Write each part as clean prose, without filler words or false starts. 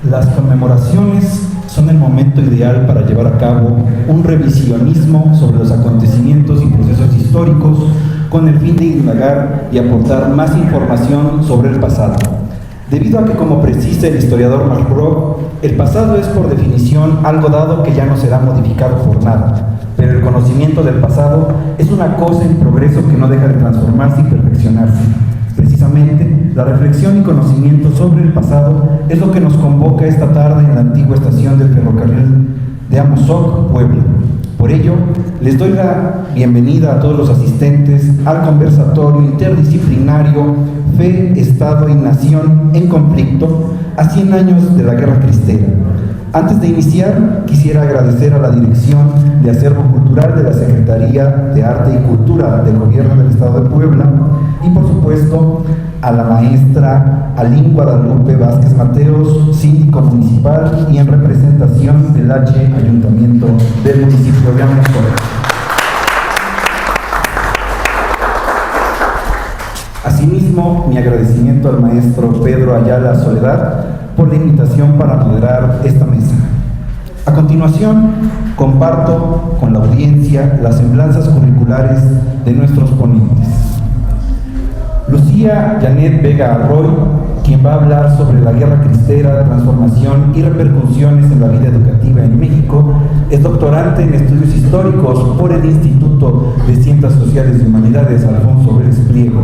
Las conmemoraciones son el momento ideal para llevar a cabo un revisionismo sobre los acontecimientos y procesos históricos con el fin de indagar y aportar más información sobre el pasado. Debido a que, como precisa el historiador Mark Brock, el pasado es por definición algo dado que ya no será modificado por nada, pero el conocimiento del pasado es una cosa en progreso que no deja de transformarse y perfeccionarse. Precisamente, la reflexión y conocimiento sobre el pasado es lo que nos convoca esta tarde en la antigua estación del ferrocarril de Amozoc, Puebla. Por ello, les doy la bienvenida a todos los asistentes al conversatorio interdisciplinario Fe, Estado y Nación en Conflicto a 100 años de la Guerra Cristera. Antes de iniciar, quisiera agradecer a la Dirección de Acervo Cultural de la Secretaría de Arte y Cultura del Gobierno del Estado de Puebla y, por supuesto, a la maestra Alín Guadalupe Vázquez Mateos, síndico municipal y en representación del Ayuntamiento del municipio de Amozoc. Asimismo, mi agradecimiento al maestro Pedro Ayala Soledad por la invitación para moderar esta mesa. A continuación, comparto con la audiencia las semblanzas curriculares de nuestros ponentes. Lucía Janet Vega Arroy, quien va a hablar sobre la Guerra Cristera, transformación y repercusiones en la vida educativa en México, es doctorante en estudios históricos por el Instituto de Ciencias Sociales y Humanidades Alfonso Vélez Pliego.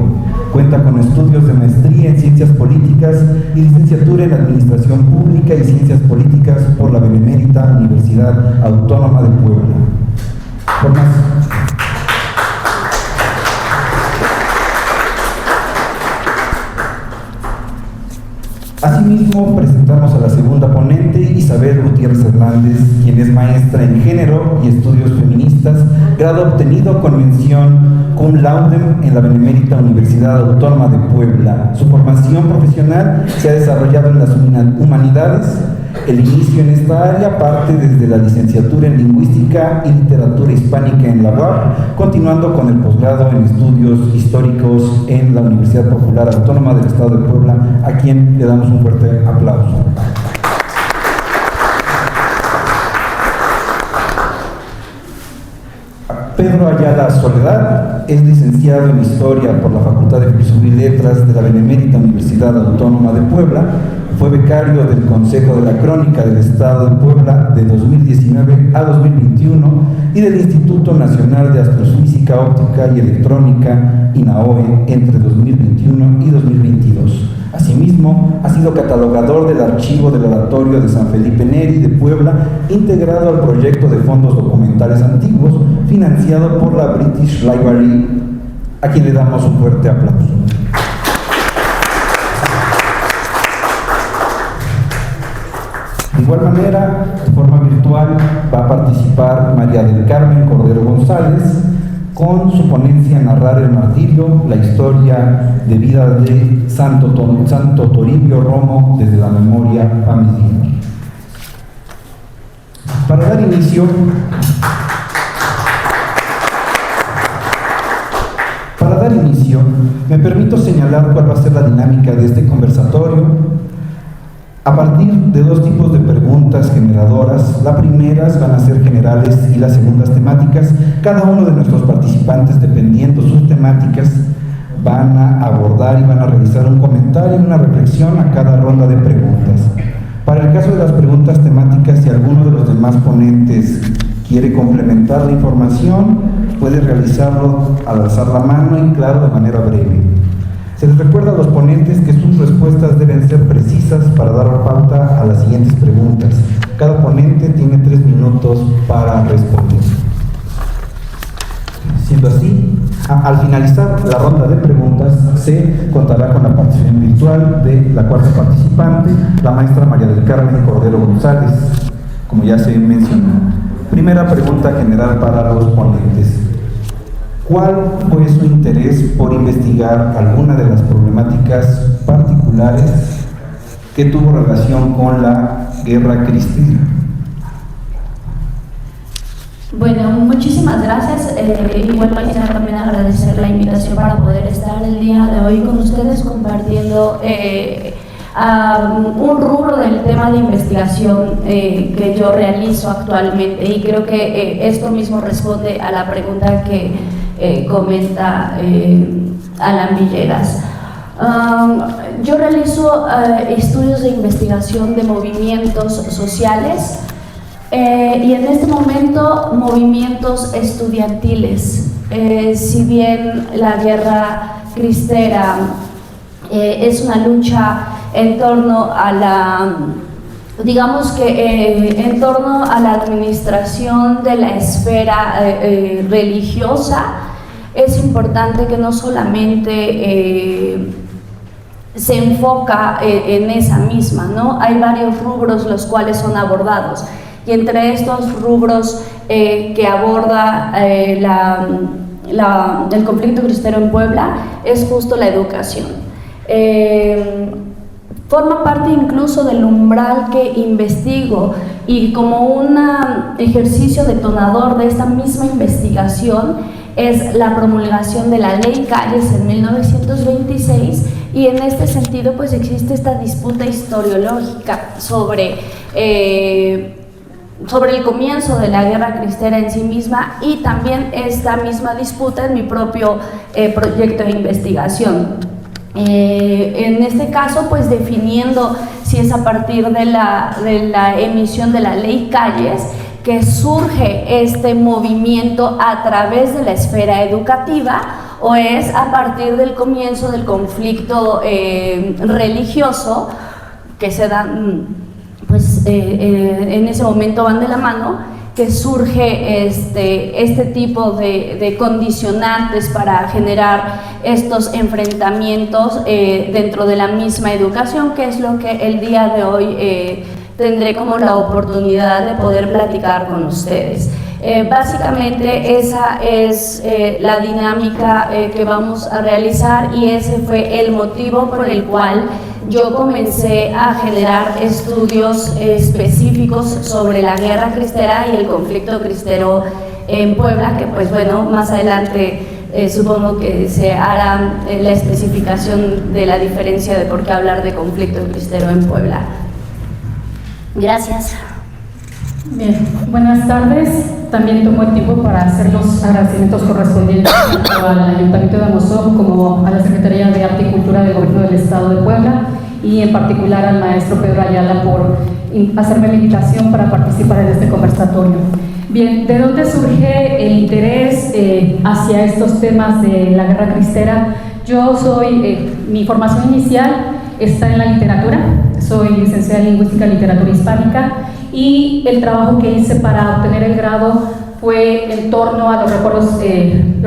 Cuenta con estudios de maestría en Ciencias Políticas y licenciatura en Administración Pública y Ciencias Políticas por la Benemérita Universidad Autónoma de Puebla. Por más. Asimismo, presentamos a la segunda ponente, Isabel Gutiérrez Hernández, quien es maestra en Género y Estudios Feministas, grado obtenido con mención cum laude en la Benemérita Universidad Autónoma de Puebla. Su formación profesional se ha desarrollado en las humanidades. El inicio en esta área parte desde la licenciatura en Lingüística y Literatura Hispánica en la UAP, continuando con el posgrado en Estudios Históricos en la Universidad Popular Autónoma del Estado de Puebla, a quien le damos un fuerte aplauso. Pedro Ayala Soledad es licenciado en Historia por la Facultad de Filosofía y Letras de la Benemérita Universidad Autónoma de Puebla. Fue becario del Consejo de la Crónica del Estado de Puebla de 2019 a 2021 y del Instituto Nacional de Astrofísica, Óptica y Electrónica, INAOE, entre 2021 y 2022. Asimismo, ha sido catalogador del Archivo del Oratorio de San Felipe Neri de Puebla, integrado al proyecto de fondos documentales antiguos, financiado por la British Library, a quien le damos un fuerte aplauso. De igual manera, de forma virtual, va a participar María del Carmen Cordero González con su ponencia Narrar el Martirio, la historia de vida de Santo Toribio Romo desde la memoria familiar. Para dar inicio, me permito señalar cuál va a ser la dinámica de este conversatorio. A partir de dos tipos de preguntas generadoras, las primeras van a ser generales y las segundas temáticas. Cada uno de nuestros participantes, dependiendo sus temáticas, van a abordar y van a realizar un comentario, una reflexión a cada ronda de preguntas. Para el caso de las preguntas temáticas, si alguno de los demás ponentes quiere complementar la información, puede realizarlo al alzar la mano y, claro, de manera breve. Se les recuerda a los ponentes que sus respuestas deben ser precisas para dar pauta a las siguientes preguntas. Cada ponente tiene 3 minutos para responder. Siendo así, al finalizar la ronda de preguntas, se contará con la participación virtual de la cuarta participante, la maestra María del Carmen Cordero González, como ya se mencionó. Primera pregunta general para los ponentes. ¿Cuál fue su interés por investigar alguna de las problemáticas particulares que tuvo relación con la Guerra Cristera? Bueno, muchísimas gracias. Igual quisiera también agradecer la invitación para poder estar el día de hoy con ustedes compartiendo un rubro del tema de investigación que yo realizo actualmente, y creo que esto mismo responde a la pregunta que comenta Alan Villegas. Yo realizo estudios de investigación de movimientos sociales y en este momento movimientos estudiantiles. Si bien la guerra cristera es una lucha en torno a la, digamos que en torno a la administración de la esfera religiosa, es importante que no solamente se enfoca en esa misma, ¿no? Hay varios rubros los cuales son abordados, y entre estos rubros que aborda el conflicto cristero en Puebla es justo la educación. Forma parte incluso del umbral que investigo, y como un ejercicio detonador de esta misma investigación es la promulgación de la Ley Calles en 1926, y en este sentido pues existe esta disputa historiológica sobre el comienzo de la guerra cristera en sí misma, y también esta misma disputa en mi propio proyecto de investigación. En este caso, pues definiendo si es a partir de la emisión de la Ley Calles que surge este movimiento a través de la esfera educativa, o es a partir del comienzo del conflicto religioso que se da, pues en ese momento van de la mano, que surge este tipo de condicionantes para generar estos enfrentamientos dentro de la misma educación, que es lo que el día de hoy tendré como la oportunidad de poder platicar con ustedes. Básicamente esa es la dinámica que vamos a realizar, y ese fue el motivo por el cual yo comencé a generar estudios específicos sobre la guerra cristera y el conflicto cristero en Puebla, que pues bueno, más adelante supongo que se hará la especificación de la diferencia de por qué hablar de conflicto cristero en Puebla. Gracias. Bien, buenas tardes. También tomo el tiempo para hacer los agradecimientos correspondientes tanto al Ayuntamiento de Amozoc como a la Secretaría de Arte y Cultura del Gobierno del Estado de Puebla, y en particular al maestro Pedro Ayala por hacerme la invitación para participar en este conversatorio. Bien, ¿de dónde surge el interés hacia estos temas de la guerra cristera? Yo soy, mi formación inicial está en la literatura, soy licenciada en Lingüística y Literatura Hispánica, y el trabajo que hice para obtener el grado fue en torno a los recuerdos del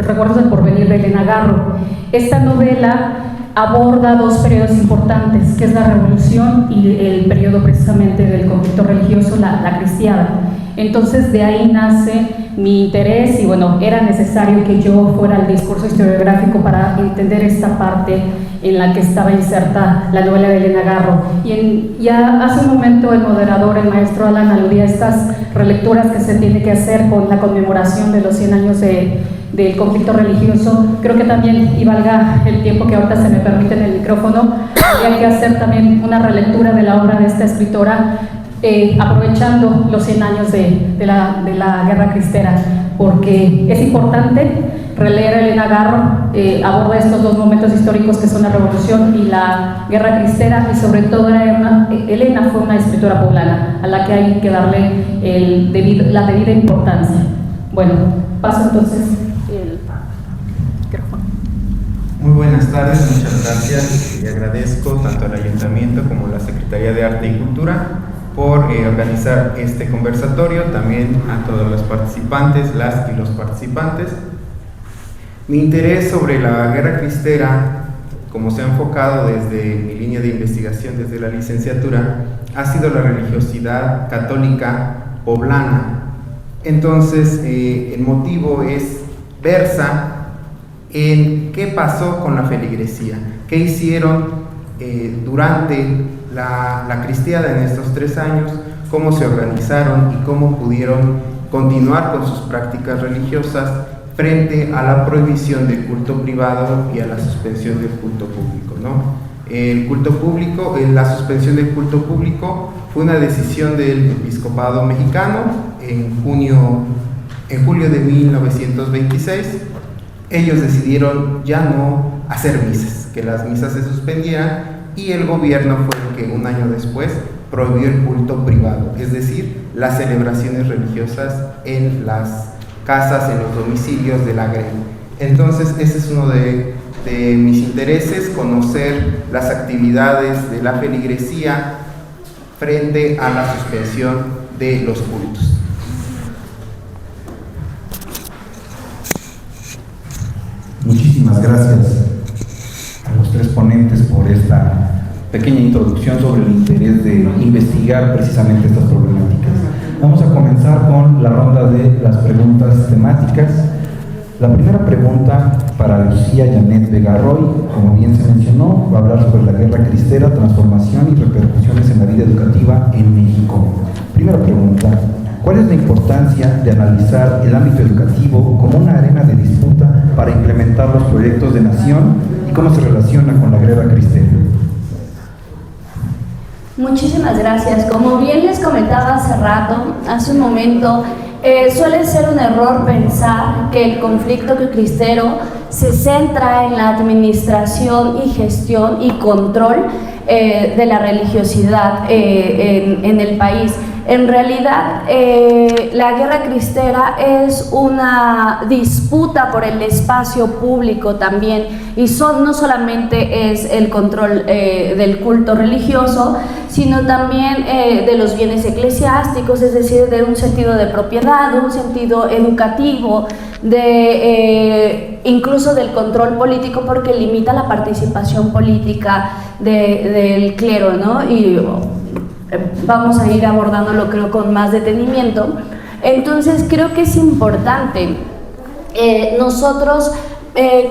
porvenir de Elena Garro. Esta novela aborda dos periodos importantes, que es la Revolución y el periodo precisamente del conflicto religioso, la cristiada. Entonces de ahí nace mi interés, y bueno, era necesario que yo fuera al discurso historiográfico para entender esta parte en la que estaba inserta la novela de Elena Garro. Ya hace un momento el moderador, el maestro Alan, aludía a estas relecturas que se tiene que hacer con la conmemoración de los 100 años del conflicto religioso. Creo que también, y valga el tiempo que ahorita se me permite en el micrófono, habría que hacer también una relectura de la obra de esta escritora, aprovechando los 100 años de la guerra cristera, porque es importante releer a Elena Garro. Aborda estos dos momentos históricos que son la Revolución y la guerra cristera, y sobre todo Elena fue una escritora poblana a la que hay que darle la debida importancia. Bueno, paso entonces el micrófono. Muy buenas tardes, muchas gracias, y agradezco tanto al Ayuntamiento como a la Secretaría de Arte y Cultura por organizar este conversatorio, también a todos los participantes, las y los participantes. Mi interés sobre la guerra cristera, como se ha enfocado desde mi línea de investigación, desde la licenciatura, ha sido la religiosidad católica poblana. Entonces, el motivo versa en qué pasó con la feligresía, qué hicieron durante la cristiada en estos 3 años, cómo se organizaron y cómo pudieron continuar con sus prácticas religiosas frente a la prohibición del culto privado y a la suspensión del culto público, ¿no? El culto público, la suspensión del culto público fue una decisión del episcopado mexicano en julio de 1926. Ellos decidieron ya no hacer misas, que las misas se suspendieran, y el gobierno fue el que un año después prohibió el culto privado, es decir, las celebraciones religiosas en las casas, en los domicilios de la grey. Entonces ese es uno de mis intereses, conocer las actividades de la feligresía frente a la suspensión de los cultos. Muchísimas gracias a los tres ponentes por esta pequeña introducción sobre el interés de investigar precisamente estas problemáticas. Vamos a comenzar con la ronda de las preguntas temáticas. La primera pregunta para Lucía Janet Vega Roy, como bien se mencionó, va a hablar sobre la guerra cristera, transformación y repercusiones en la vida educativa en México. Primera pregunta: ¿cuál es la importancia de analizar el ámbito educativo como una arena de disputa para implementar los proyectos de nación y cómo se relaciona con la guerra cristera? Muchísimas gracias. Como bien les comentaba hace un momento, suele ser un error pensar que el conflicto cristero se centra en la administración y gestión y control de la religiosidad en el país. En realidad, la guerra cristera es una disputa por el espacio público también, y no solamente es el control del culto religioso, sino también de los bienes eclesiásticos, es decir, de un sentido de propiedad, de un sentido educativo, incluso del control político, porque limita la participación política del clero, ¿no? Y vamos a ir abordándolo, creo, con más detenimiento. Entonces creo que es importante nosotros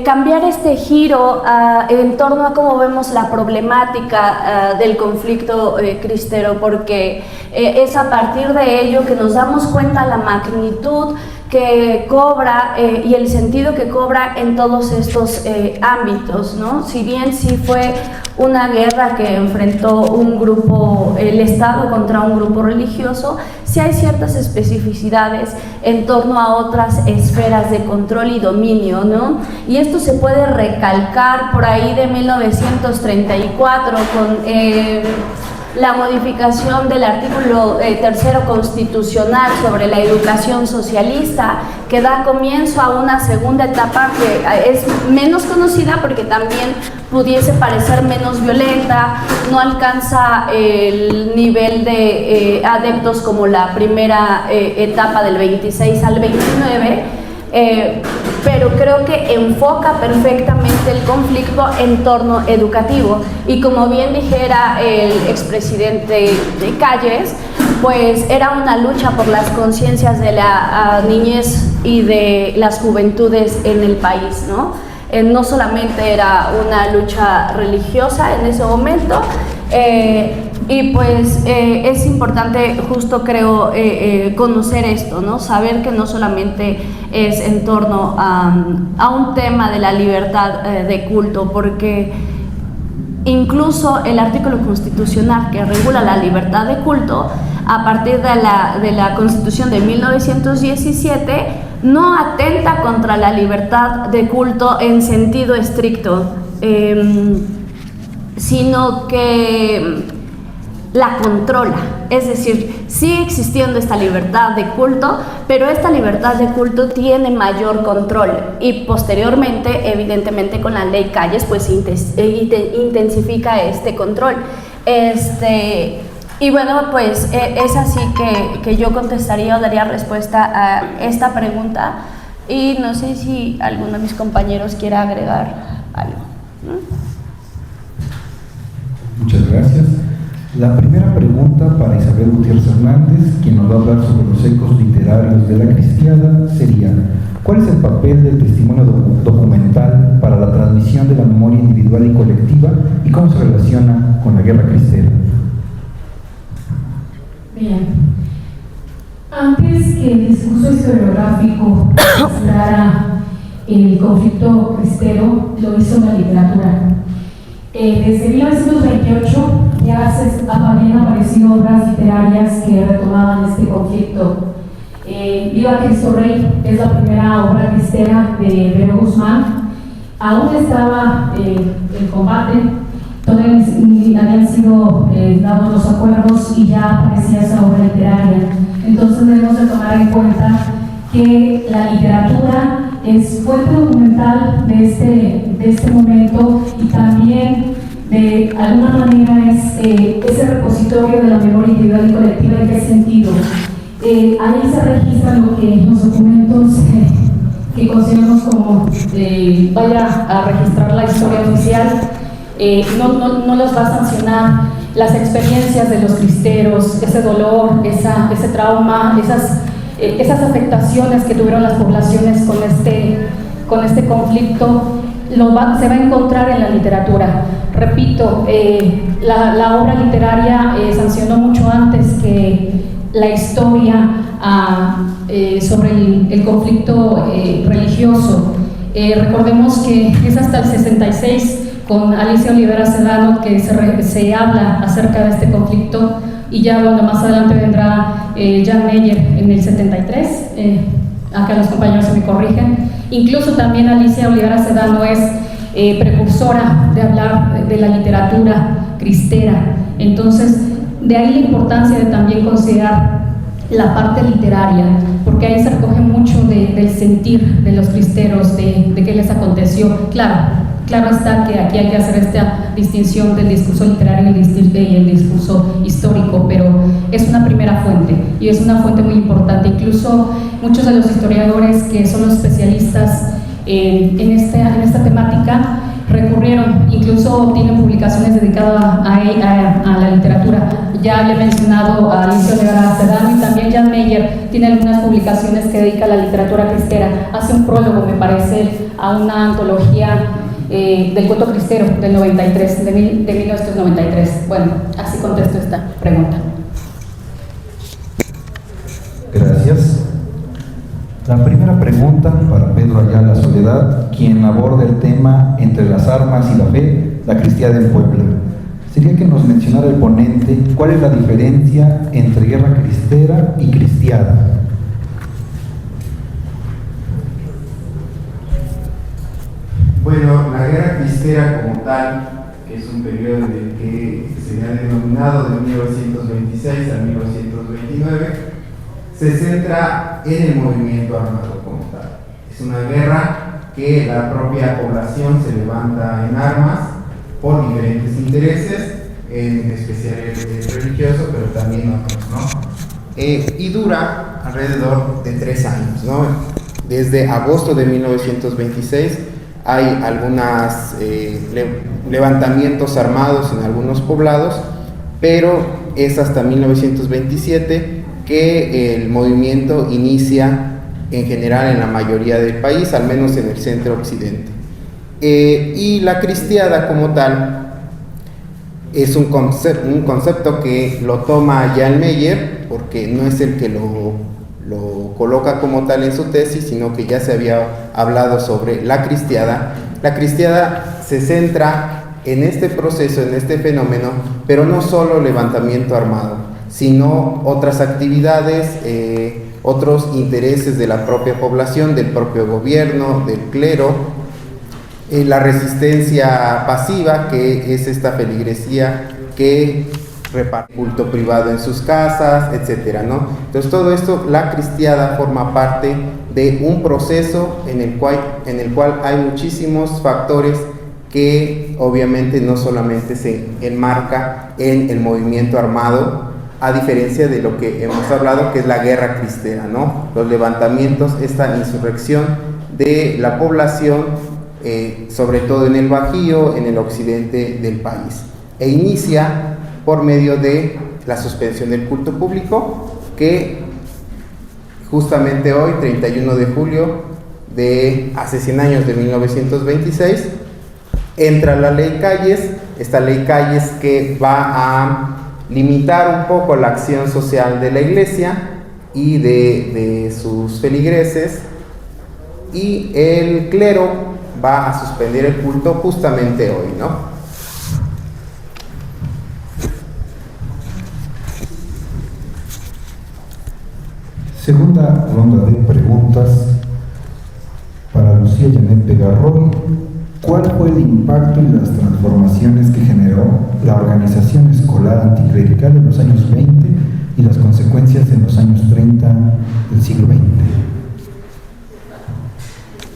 cambiar este giro en torno a cómo vemos la problemática del conflicto cristero, porque es a partir de ello que nos damos cuenta la magnitud que cobra y el sentido que cobra en todos estos ámbitos, ¿no? Si bien sí fue una guerra que enfrentó un grupo, el Estado contra un grupo religioso, sí hay ciertas especificidades en torno a otras esferas de control y dominio, ¿no? Y esto se puede recalcar por ahí de 1934 con la modificación del artículo 3º constitucional sobre la educación socialista, que da comienzo a una segunda etapa que es menos conocida porque también pudiese parecer menos violenta, no alcanza el nivel de adeptos como la primera etapa del 26 al 29, pero creo que enfoca perfectamente el conflicto en torno educativo, y como bien dijera el expresidente de Calles, pues era una lucha por las conciencias de la niñez y de las juventudes en el país, ¿no? No solamente era una lucha religiosa en ese momento, y pues es importante, justo creo, conocer esto, ¿no? Saber que no solamente es en torno a un tema de la libertad de culto, porque incluso el artículo constitucional que regula la libertad de culto, a partir de la Constitución de 1917, no atenta contra la libertad de culto en sentido estricto, sino que la controla. Es decir, sigue existiendo esta libertad de culto, pero esta libertad de culto tiene mayor control, y posteriormente, evidentemente con la ley Calles, pues se intensifica este control. Y bueno, pues es así que yo contestaría o daría respuesta a esta pregunta, y no sé si alguno de mis compañeros quiera agregar algo, ¿no? Muchas gracias. La primera pregunta para Isabel Gutiérrez Hernández, quien nos va a hablar sobre los ecos literarios de la cristiada, sería: ¿cuál es el papel del testimonio documental para la transmisión de la memoria individual y colectiva, y cómo se relaciona con la guerra cristera? Bien, antes que el discurso historiográfico mostrara el conflicto cristero, lo hizo la literatura. Desde 1928 ya habían aparecido obras literarias que retomaban este conflicto. Viva Cristo Rey es la primera obra cristera de Vero Guzmán. Aún estaba el combate, todavía habían sido dados los acuerdos y ya aparecía esa obra literaria. Entonces debemos de tomar en cuenta que la literatura es fuente documental de este momento y también de alguna manera es ese repositorio de la memoria individual y colectiva. ¿En qué sentido? Ahí se registran lo que los documentos que consideramos como vaya a registrar la historia oficial, no los va a sancionar las experiencias de los cristeros, ese dolor, ese trauma, esas afectaciones que tuvieron las poblaciones con este conflicto, se va a encontrar en la literatura. Repito, la obra literaria sancionó mucho antes que la historia sobre el conflicto religioso. Recordemos que es hasta el 66 con Alicia Olivera Sedano que se habla acerca de este conflicto, y ya bueno, más adelante vendrá Jan Meyer en el 73, acá los compañeros se me corrigen. Incluso también Alicia Olivera Sedano es precursora de hablar de la literatura cristera. Entonces, de ahí la importancia de también considerar la parte literaria, porque ahí se recoge mucho del sentir de los cristeros, de qué les aconteció. Claro está que aquí hay que hacer esta distinción del discurso literario y el discurso histórico, pero es una primera fuente y es una fuente muy importante. Incluso muchos de los historiadores que son los especialistas en esta temática recurrieron, incluso tienen publicaciones dedicadas a la literatura. Ya le he mencionado a Alicia Olivera Sedano, y también Jan Meyer tiene algunas publicaciones que dedica a la literatura cristera. Hace un prólogo, me parece, a una antología del cuento cristero del 93, de 1993. Bueno, así contesto esta pregunta. Gracias. La primera pregunta para Pedro Ayala Soledad, quien aborda el tema Entre las armas y la fe, la cristiada en Puebla. Sería que nos mencionara el ponente cuál es la diferencia entre guerra cristera y cristiada. Bueno, la guerra cristera como tal, que es un periodo en el que se ha denominado de 1926 a 1929, se centra en el movimiento armado como tal. Es una guerra que la propia población se levanta en armas por diferentes intereses, en especial el religioso, pero también otros, ¿no? Y dura alrededor de 3 años, ¿no? Desde agosto de 1926 hay algunos levantamientos armados en algunos poblados, pero es hasta 1927 que el movimiento inicia en general en la mayoría del país, al menos en el centro occidente. Y la cristiada como tal es un concepto que lo toma Jan Meyer, porque no es el que lo coloca como tal en su tesis, sino que ya se había hablado sobre la cristiada. La cristiada se centra en este proceso, en este fenómeno, pero no solo levantamiento armado, sino otras actividades, otros intereses de la propia población, del propio gobierno, del clero, la resistencia pasiva, que es esta feligresía que reparte culto privado en sus casas, etcétera, ¿no? Entonces todo esto, la cristiada forma parte de un proceso en el cual hay muchísimos factores que obviamente no solamente se enmarca en el movimiento armado, a diferencia de lo que hemos hablado, que es la guerra cristera, ¿no? Los levantamientos, esta insurrección de la población, sobre todo en el Bajío, en el occidente del país, e inicia por medio de la suspensión del culto público, que justamente hoy, 31 de julio de hace 100 años, de 1926, entra la ley Calles, esta ley Calles que va a limitar un poco la acción social de la iglesia y de sus feligreses, y el clero va a suspender el culto justamente hoy, ¿no? Segunda ronda de preguntas para Lucía Janet Pegarroy. ¿Cuál fue el impacto y las transformaciones que generó la organización escolar anticlerical en los años 20 y las consecuencias en los años 30 del siglo XX?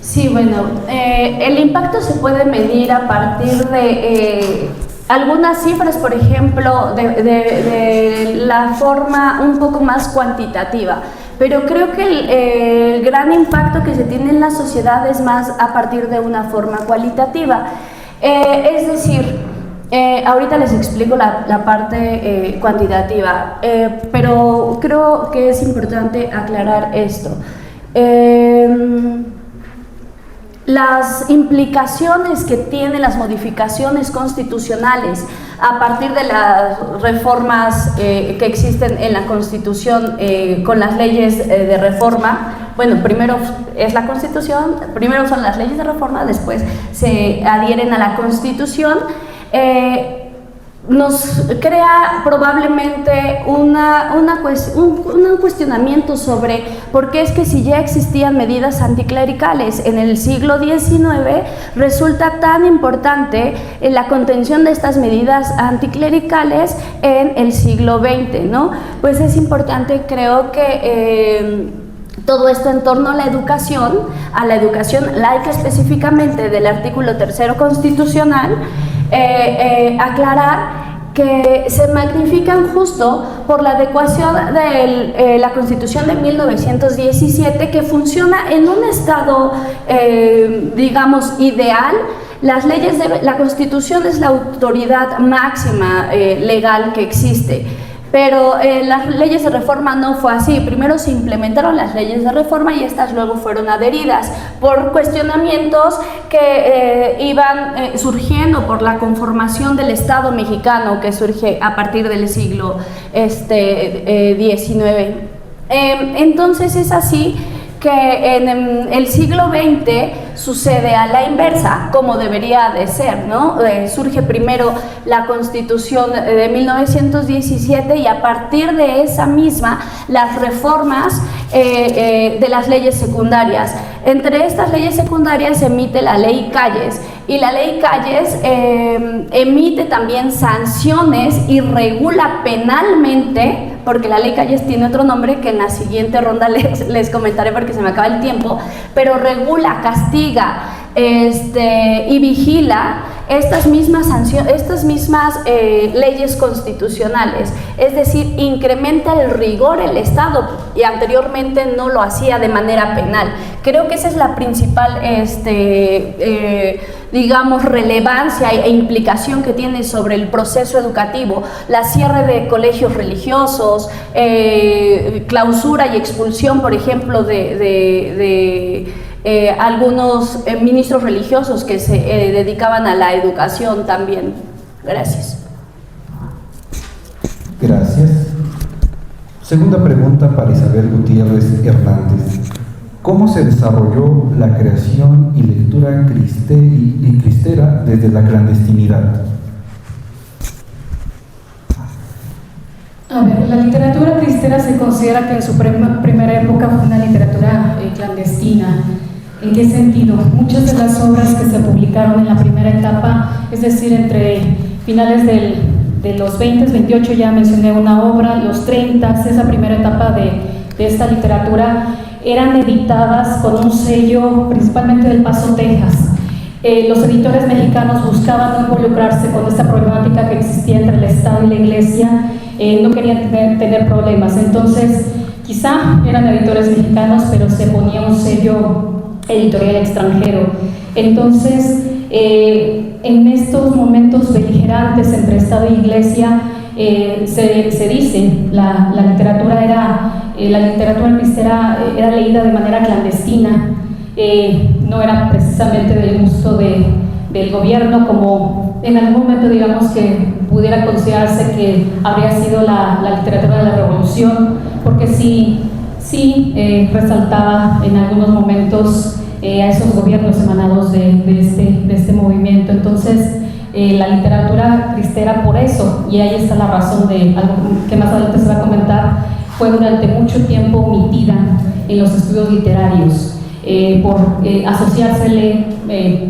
Sí, bueno, el impacto se puede medir a partir de algunas cifras, por ejemplo, de la forma un poco más cuantitativa. Pero creo que el gran impacto que se tiene en la sociedad es más a partir de una forma cualitativa. Es decir, ahorita les explico la parte cuantitativa, pero creo que es importante aclarar esto. Las implicaciones que tienen las modificaciones constitucionales a partir de las reformas que existen en la Constitución con las leyes de reforma. Bueno, primero es la Constitución, primero son las leyes de reforma, después se adhieren a la Constitución. Nos crea probablemente un cuestionamiento sobre por qué es que si ya existían medidas anticlericales en el siglo XIX, resulta tan importante la contención de estas medidas anticlericales en el siglo XX, ¿no? Pues es importante, creo que todo esto en torno a la educación laica específicamente del artículo 3º constitucional, aclarar que se magnifican justo por la adecuación de la Constitución de 1917, que funciona en un estado, digamos, ideal. La Constitución es la autoridad máxima legal que existe. Pero las leyes de reforma no fue así. Primero se implementaron las leyes de reforma y estas luego fueron adheridas por cuestionamientos que iban surgiendo por la conformación del Estado mexicano, que surge a partir del siglo XIX. Entonces es así que en el siglo XX sucede a la inversa, como debería de ser, ¿no? Surge primero la Constitución de 1917 y a partir de esa misma las reformas de las leyes secundarias. Entre estas leyes secundarias se emite la Ley Calles, y la Ley Calles emite también sanciones y regula penalmente, porque la Ley Calles tiene otro nombre que en la siguiente ronda les comentaré porque se me acaba el tiempo, pero regula, castiga y vigila estas mismas leyes constitucionales, es decir, incrementa el rigor el Estado, y anteriormente no lo hacía de manera penal. Creo que esa es la principal digamos, relevancia e implicación que tiene sobre el proceso educativo, la cierre de colegios religiosos, clausura y expulsión, por ejemplo, de algunos ministros religiosos que se dedicaban a la educación también. Gracias. Gracias. Segunda pregunta para Isabel Gutiérrez Hernández. ¿Cómo se desarrolló la creación y lectura cristera desde la clandestinidad? A ver, la literatura cristera se considera que en su primera época fue una literatura clandestina. ¿En qué sentido? Muchas de las obras que se publicaron en la primera etapa, es decir, entre finales de los 20, 28, ya mencioné una obra, los 30, esa primera etapa de esta literatura, eran editadas con un sello principalmente del Paso, Texas. Los editores mexicanos buscaban no involucrarse con esta problemática que existía entre el Estado y la Iglesia, no querían tener problemas, entonces quizá eran editores mexicanos, pero se ponía un sello editorial extranjero. Entonces, en estos momentos beligerantes entre Estado y Iglesia, se dice, la literatura cristera era leída de manera clandestina, no era precisamente del gusto del gobierno, como en algún momento, digamos, que pudiera considerarse que habría sido la literatura de la Revolución, porque sí resaltaba en algunos momentos a esos gobiernos emanados de este movimiento. Entonces, la literatura cristera, por eso, y ahí está la razón de algo que más adelante se va a comentar, fue durante mucho tiempo omitida en los estudios literarios por asociársele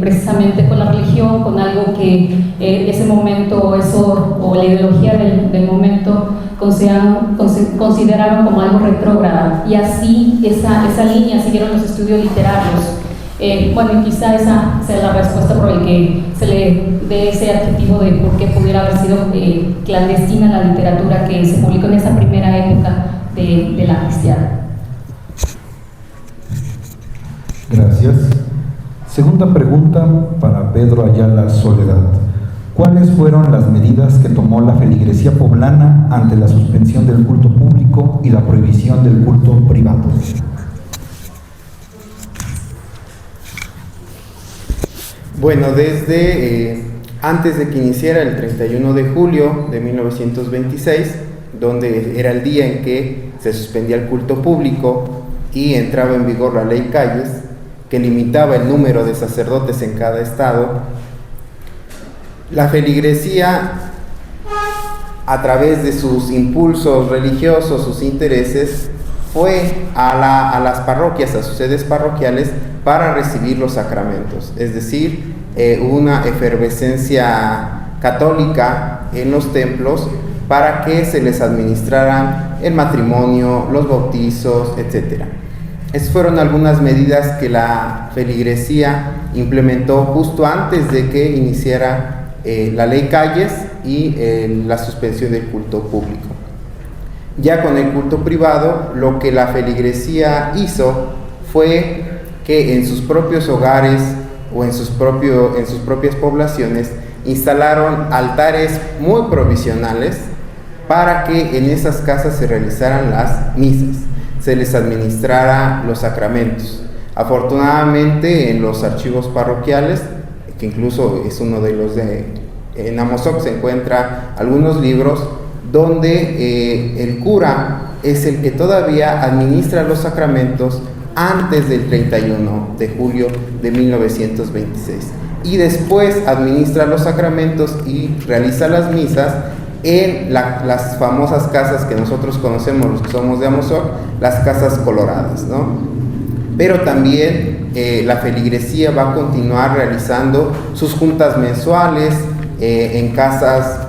precisamente con la religión, con algo que ese momento o la ideología del momento consideraron como algo retrógrado, y así esa línea siguieron los estudios literarios. Bueno, y quizá esa sea la respuesta por el que se le dé ese adjetivo de por qué pudiera haber sido clandestina la literatura que se publicó en esa primera época de la cristiana. Gracias. Segunda pregunta para Pedro Ayala Soledad. ¿Cuáles fueron las medidas que tomó la feligresía poblana ante la suspensión del culto público y la prohibición del culto privado? Bueno, desde antes de que iniciara el 31 de julio de 1926, donde era el día en que se suspendía el culto público y entraba en vigor la ley Calles, que limitaba el número de sacerdotes en cada estado, la feligresía, a través de sus impulsos religiosos, sus intereses, fue a las parroquias, a sus sedes parroquiales, para recibir los sacramentos. Es decir, una efervescencia católica en los templos para que se les administraran el matrimonio, los bautizos, etc. Esas fueron algunas medidas que la feligresía implementó justo antes de que iniciara la ley Calles y la suspensión del culto público. Ya con el culto privado, lo que la feligresía hizo fue que en sus propios hogares o en sus propias poblaciones instalaron altares muy provisionales para que en esas casas se realizaran las misas, se les administrara los sacramentos. Afortunadamente, en los archivos parroquiales, que incluso es uno de los en Amozoc, se encuentra algunos libros donde el cura es el que todavía administra los sacramentos antes del 31 de julio de 1926, y después administra los sacramentos y realiza las misas en las famosas casas que nosotros conocemos, los que somos de Amozoc, las casas coloradas, ¿no? Pero también la feligresía va a continuar realizando sus juntas mensuales en casas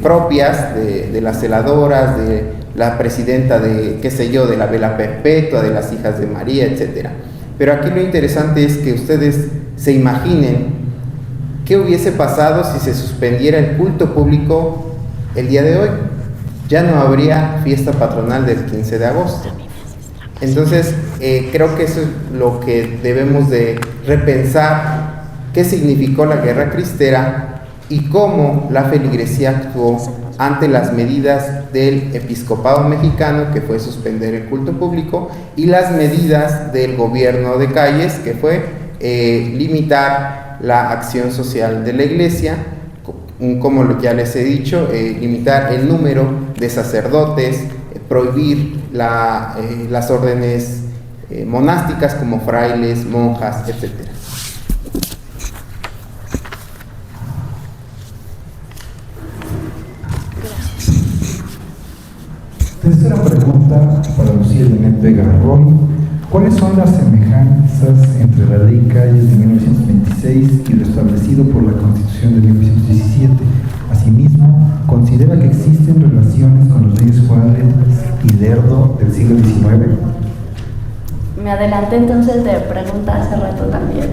propias de las celadoras, de la presidenta de, qué sé yo, de la Vela Perpetua, de las Hijas de María, etc. Pero aquí lo interesante es que ustedes se imaginen qué hubiese pasado si se suspendiera el culto público el día de hoy. Ya no habría fiesta patronal del 15 de agosto. Entonces, creo que eso es lo que debemos de repensar, qué significó la Guerra Cristera y cómo la feligresía actuó ante las medidas del episcopado mexicano, que fue suspender el culto público, y las medidas del gobierno de Calles, que fue limitar la acción social de la iglesia, como ya les he dicho, limitar el número de sacerdotes, prohibir las órdenes monásticas como frailes, monjas, etc. Tercera pregunta para Lucía Elena Vega Roy. ¿Cuáles son las semejanzas entre la Ley Calles de 1926 y lo establecido por la Constitución de 1917? Asimismo, ¿considera que existen relaciones con los leyes Juárez y Lerdo del siglo XIX? Me adelanté entonces de pregunta hace rato también.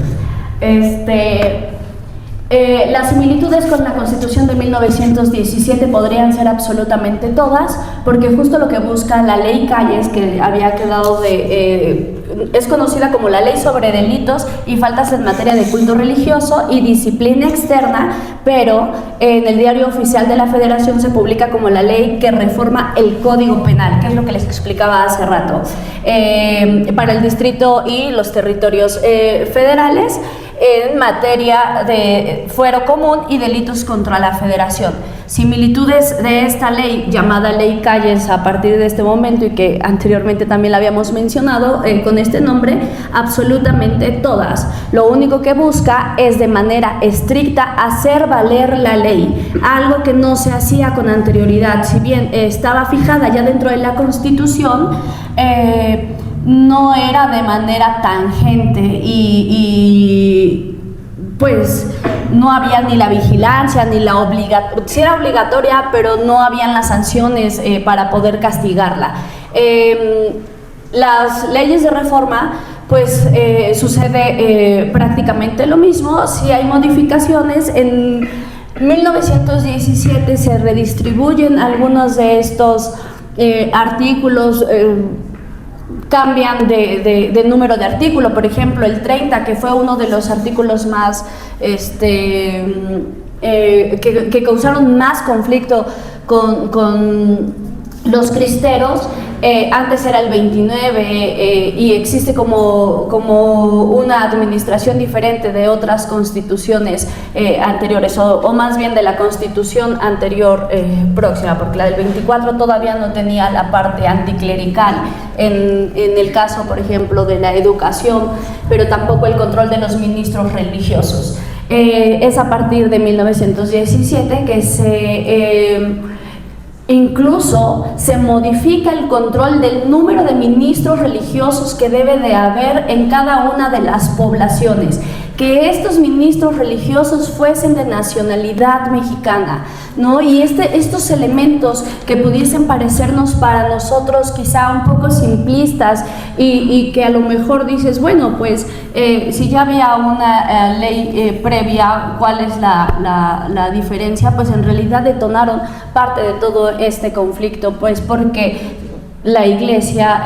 Las similitudes con la Constitución de 1917 podrían ser absolutamente todas, porque justo lo que busca la Ley Calles, que había quedado es conocida como la Ley sobre Delitos y Faltas en Materia de Culto Religioso y Disciplina Externa, pero en el Diario Oficial de la Federación se publica como la ley que reforma el Código Penal, que es lo que les explicaba hace rato, para el distrito y los territorios federales, en materia de fuero común y delitos contra la federación. similitudes de esta ley llamada Ley Calles a partir de este momento y que anteriormente también la habíamos mencionado con este nombre, absolutamente todas. Lo único que busca es de manera estricta hacer valer la ley, algo que no se hacía con anterioridad. Si bien estaba fijada ya dentro de la Constitución, no era de manera tangente y pues no había ni la vigilancia ni la obligación, sí era obligatoria, pero no habían las sanciones para poder castigarla. Las leyes de reforma, pues sucede prácticamente lo mismo. Sí hay modificaciones. En 1917 se redistribuyen algunos de estos artículos, cambian de número de artículo. Por ejemplo, el 30, que fue uno de los artículos más que causaron más conflicto con los cristeros, antes era el 29 y existe como una administración diferente de otras constituciones anteriores, o más bien de la constitución anterior próxima, porque la del 24 todavía no tenía la parte anticlerical en el caso, por ejemplo, de la educación, pero tampoco el control de los ministros religiosos. Es a partir de 1917 que incluso se modifica el control del número de ministros religiosos que debe de haber en cada una de las poblaciones, que estos ministros religiosos fuesen de nacionalidad mexicana, ¿no? Y estos elementos que pudiesen parecernos para nosotros quizá un poco simplistas y que a lo mejor dices, bueno, pues si ya había una ley previa, ¿cuál es la diferencia? Pues en realidad detonaron parte de todo este conflicto, pues porque la Iglesia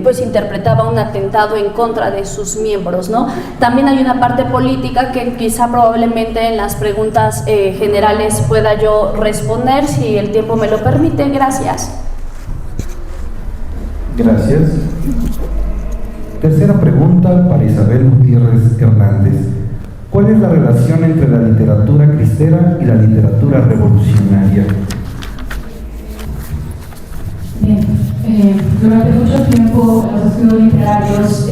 pues interpretaba un atentado en contra de sus miembros, ¿no? También hay una parte política que quizá probablemente en las preguntas generales pueda yo responder, si el tiempo me lo permite. Gracias. Gracias. Tercera pregunta para Isabel Gutiérrez Hernández. ¿Cuál es la relación entre la literatura cristera y la literatura revolucionaria? Bien, durante mucho tiempo los estudios literarios,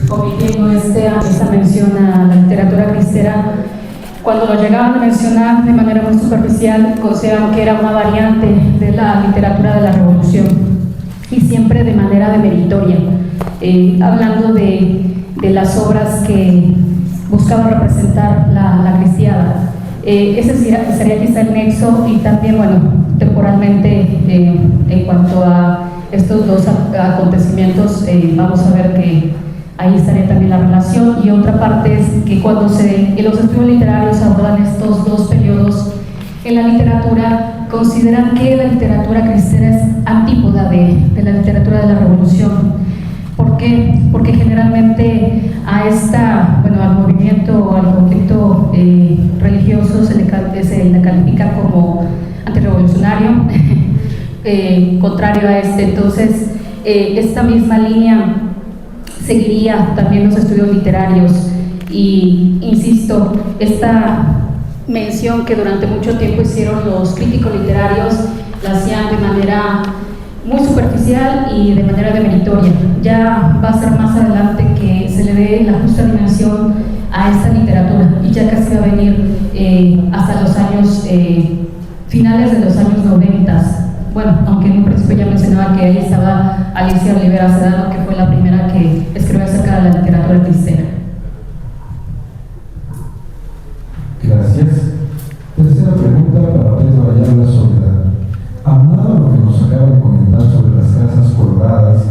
omitiendo esta mención a la literatura cristera, cuando lo llegaban a mencionar de manera muy superficial, consideraban que era una variante de la literatura de la Revolución, y siempre de manera demeritoria, hablando de las obras que buscaban representar la cristiada. Ese sería quizá el nexo, y también, bueno, temporalmente, en cuanto a estos dos acontecimientos, vamos a ver que ahí estaría también la relación. Y otra parte es que cuando en los estudios literarios abordan estos dos periodos en la literatura, consideran que la literatura cristera es antípoda de la literatura de la Revolución. ¿Por qué? Porque generalmente al movimiento o al conflicto religioso se le califica como antirrevolucionario, contrario a este. Entonces, esta misma línea seguiría también los estudios literarios, y insisto, esta mención que durante mucho tiempo hicieron los críticos literarios la hacían de manera muy superficial y de manera demeritoria. Ya va a ser más adelante que se le dé la justa dimensión a esta literatura, y ya casi va a venir hasta los años finales de los años 90. Bueno, aunque en un principio ya mencionaba que ahí estaba Alicia Rivera Sedano, que fue la primera que escribió acerca de la literatura cristera. Gracias. Tercera pregunta para Pedro Ayala Soledad. Aunado a lo que nos acaba de comentar sobre las casas coloradas,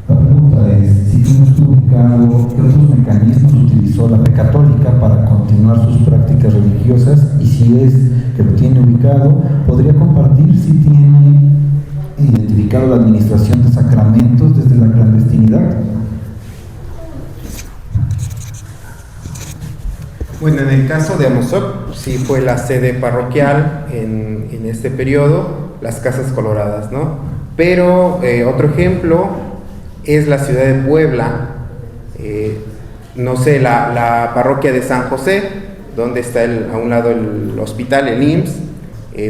la pregunta es si tiene usted ubicado qué otros mecanismos utilizó la fe católica para continuar sus prácticas religiosas, y si es que lo tiene ubicado, podría compartir si tiene identificado la administración de sacramentos desde la clandestinidad. Bueno, en el caso de Amozoc, sí fue la sede parroquial en este periodo, las Casas Coloradas, ¿no? Pero otro ejemplo es la ciudad de Puebla, no sé, la parroquia de San José, donde está a un lado el hospital, el IMSS,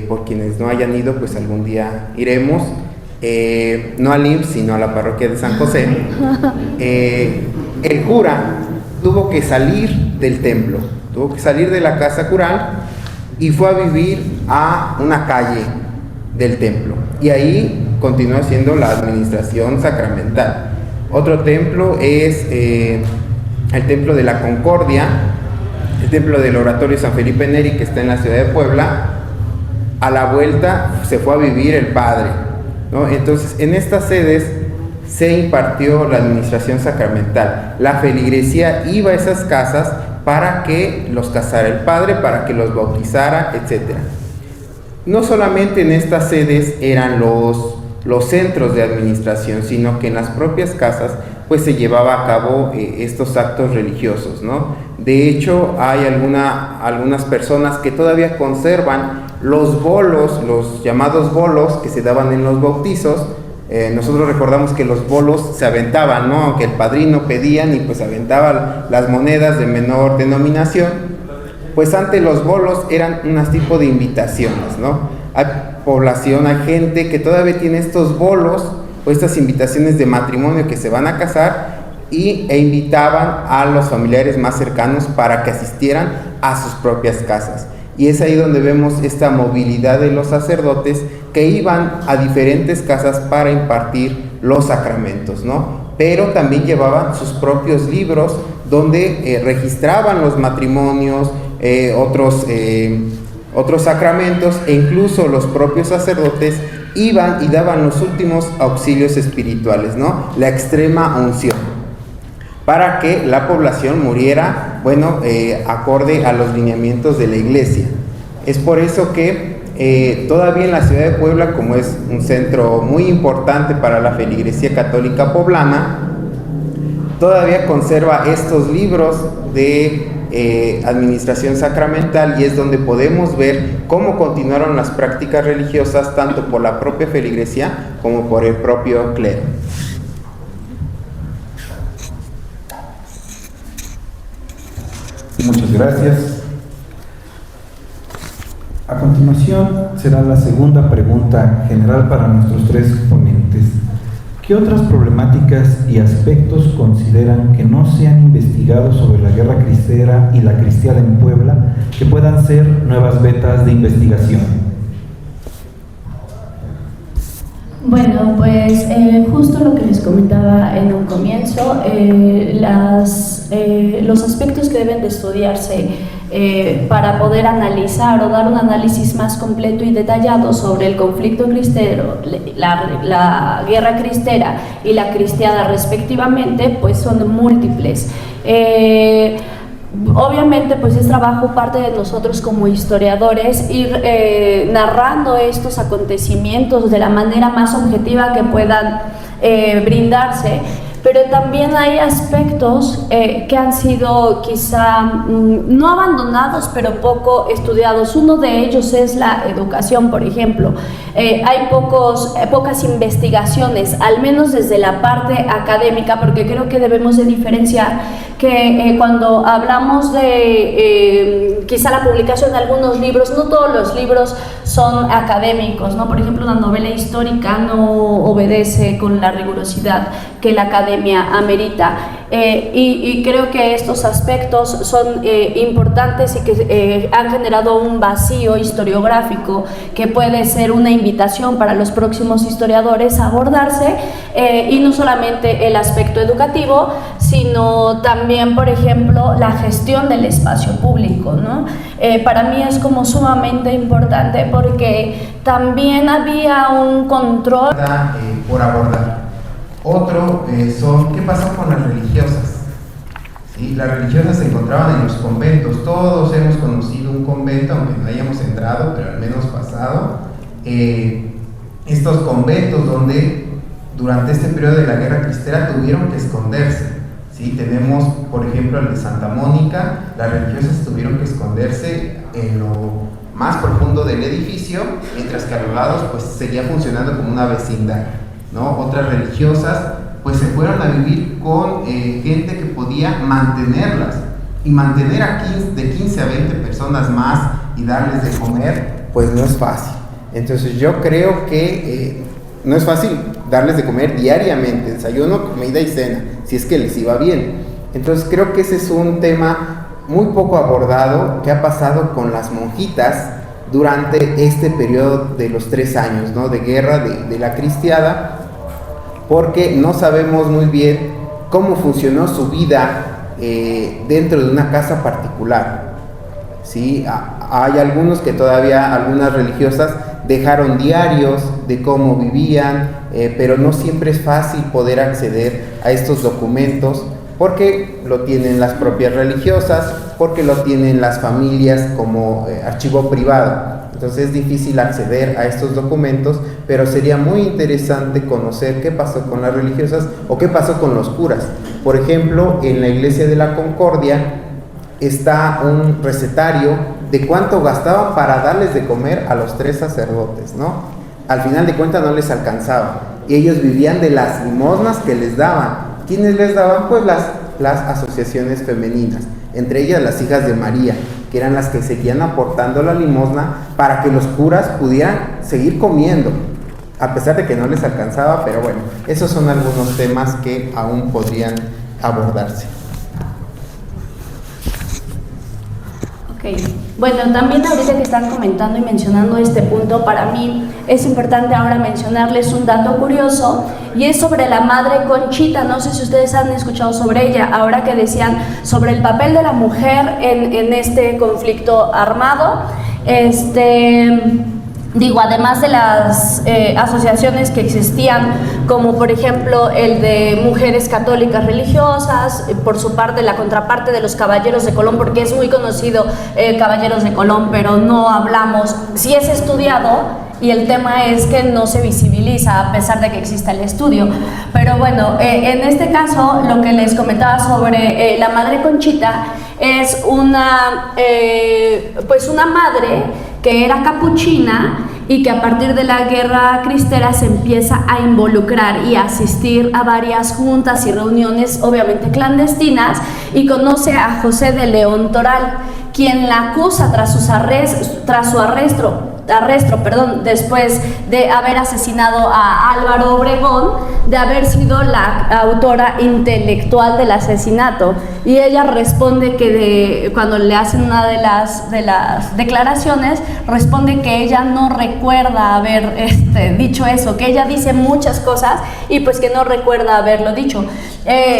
por quienes no hayan ido, pues algún día iremos, no al IMSS, sino a la parroquia de San José. El cura tuvo que salir del templo, tuvo que salir de la casa cural y fue a vivir a una calle del templo, y ahí continuó haciendo la administración sacramental. Otro templo es el templo de la Concordia, el templo del Oratorio San Felipe Neri, que está en la ciudad de Puebla. A la vuelta se fue a vivir el padre, ¿no? Entonces, en estas sedes se impartió la administración sacramental. La feligresía iba a esas casas para que los casara el padre, para que los bautizara, etc. No solamente en estas sedes eran los centros de administración, sino que en las propias casas pues se llevaba a cabo estos actos religiosos, ¿no? De hecho, hay algunas personas que todavía conservan los bolos, los llamados bolos que se daban en los bautizos. Nosotros recordamos que los bolos se aventaban, ¿no? Aunque el padrino pedían y pues aventaban las monedas de menor denominación, pues antes los bolos eran un tipo de invitaciones, ¿no? Hay población, hay gente que todavía tiene estos bolos o estas invitaciones de matrimonio, que se van a casar e invitaban a los familiares más cercanos para que asistieran a sus propias casas. Y es ahí donde vemos esta movilidad de los sacerdotes que iban a diferentes casas para impartir los sacramentos, ¿no? Pero también llevaban sus propios libros donde registraban los matrimonios, otros sacramentos, e incluso los propios sacerdotes iban y daban los últimos auxilios espirituales, ¿no? La extrema unción, para que la población muriera, acorde a los lineamientos de la Iglesia. Es por eso que todavía en la ciudad de Puebla, como es un centro muy importante para la feligresía católica poblana, todavía conserva estos libros de administración sacramental, y es donde podemos ver cómo continuaron las prácticas religiosas tanto por la propia feligresía como por el propio clero. Muchas gracias. A continuación será la segunda pregunta general para nuestros tres ponentes. ¿Qué otras problemáticas y aspectos consideran que no se han investigado sobre la guerra cristera y la cristiada en Puebla que puedan ser nuevas vetas de investigación? Bueno, pues justo lo que les comentaba en un comienzo, los aspectos que deben de estudiarse para poder analizar o dar un análisis más completo y detallado sobre el conflicto cristero, la guerra cristera y la cristiada respectivamente, pues son múltiples. Obviamente pues es trabajo parte de nosotros como historiadores ir narrando estos acontecimientos de la manera más objetiva que puedan brindarse, pero también hay aspectos que han sido quizá no abandonados, pero poco estudiados. Uno de ellos es la educación, por ejemplo. Hay pocas investigaciones, al menos desde la parte académica, porque creo que debemos de diferenciar que cuando hablamos de quizá la publicación de algunos libros, no todos los libros son académicos, ¿no? Por ejemplo, una novela histórica no obedece con la rigurosidad que la academia amerita, y creo que estos aspectos son importantes y que han generado un vacío historiográfico que puede ser una invitación para los próximos historiadores a abordarse, y no solamente el aspecto educativo, sino también, por ejemplo, la gestión del espacio público, ¿no? Para mí es como sumamente importante porque también había un control por abordar. Otro son, ¿qué pasó con las religiosas? ¿Sí? Las religiosas se encontraban en los conventos. Todos hemos conocido un convento, aunque no hayamos entrado, pero al menos pasado. Estos conventos donde durante este periodo de la guerra cristera tuvieron que esconderse. ¿Sí? Tenemos, por ejemplo, el de Santa Mónica. Las religiosas tuvieron que esconderse en lo más profundo del edificio, mientras que a los lados pues seguía funcionando como una vecindad, ¿no? Otras religiosas pues se fueron a vivir con gente que podía mantenerlas, y mantener de 15 a 20 personas más y darles de comer pues no es fácil. Entonces yo creo que no es fácil darles de comer diariamente, desayuno, comida y cena, si es que les iba bien. Entonces creo que ese es un tema muy poco abordado que ha pasado con las monjitas durante este periodo de los 3 años, ¿no?, de guerra de la cristiada, porque no sabemos muy bien cómo funcionó su vida dentro de una casa particular. ¿Sí? Hay algunos que todavía, algunas religiosas, dejaron diarios de cómo vivían, pero no siempre es fácil poder acceder a estos documentos, porque lo tienen las propias religiosas, porque lo tienen las familias como archivo privado. Entonces es difícil acceder a estos documentos, pero sería muy interesante conocer qué pasó con las religiosas o qué pasó con los curas. Por ejemplo, en la Iglesia de la Concordia está un recetario de cuánto gastaban para darles de comer a los 3 sacerdotes, ¿no? Al final de cuentas no les alcanzaba, y ellos vivían de las limosnas que les daban. ¿Quiénes les daban? Pues las asociaciones femeninas, entre ellas las Hijas de María, que eran las que seguían aportando la limosna para que los curas pudieran seguir comiendo, a pesar de que no les alcanzaba. Pero bueno, esos son algunos temas que aún podrían abordarse. Ok, bueno, también ahorita que están comentando y mencionando este punto, para mí es importante ahora mencionarles un dato curioso, y es sobre la Madre Conchita. No sé si ustedes han escuchado sobre ella, ahora que decían sobre el papel de la mujer en este conflicto armado. Digo, además de las asociaciones que existían, como por ejemplo el de mujeres católicas religiosas, por su parte la contraparte de los Caballeros de Colón, porque es muy conocido Caballeros de Colón, pero no hablamos, sí es estudiado, y el tema es que no se visibiliza a pesar de que exista el estudio. Pero bueno, en este caso lo que les comentaba sobre la Madre Conchita es una madre que era capuchina y que a partir de la guerra cristera se empieza a involucrar y a asistir a varias juntas y reuniones, obviamente clandestinas, y conoce a José de León Toral, quien la acusa tras su arresto, después de haber asesinado a Álvaro Obregón, de haber sido la autora intelectual del asesinato. Y ella responde que cuando le hacen una de las declaraciones, responde que ella no recuerda haber dicho eso, que ella dice muchas cosas y pues que no recuerda haberlo dicho.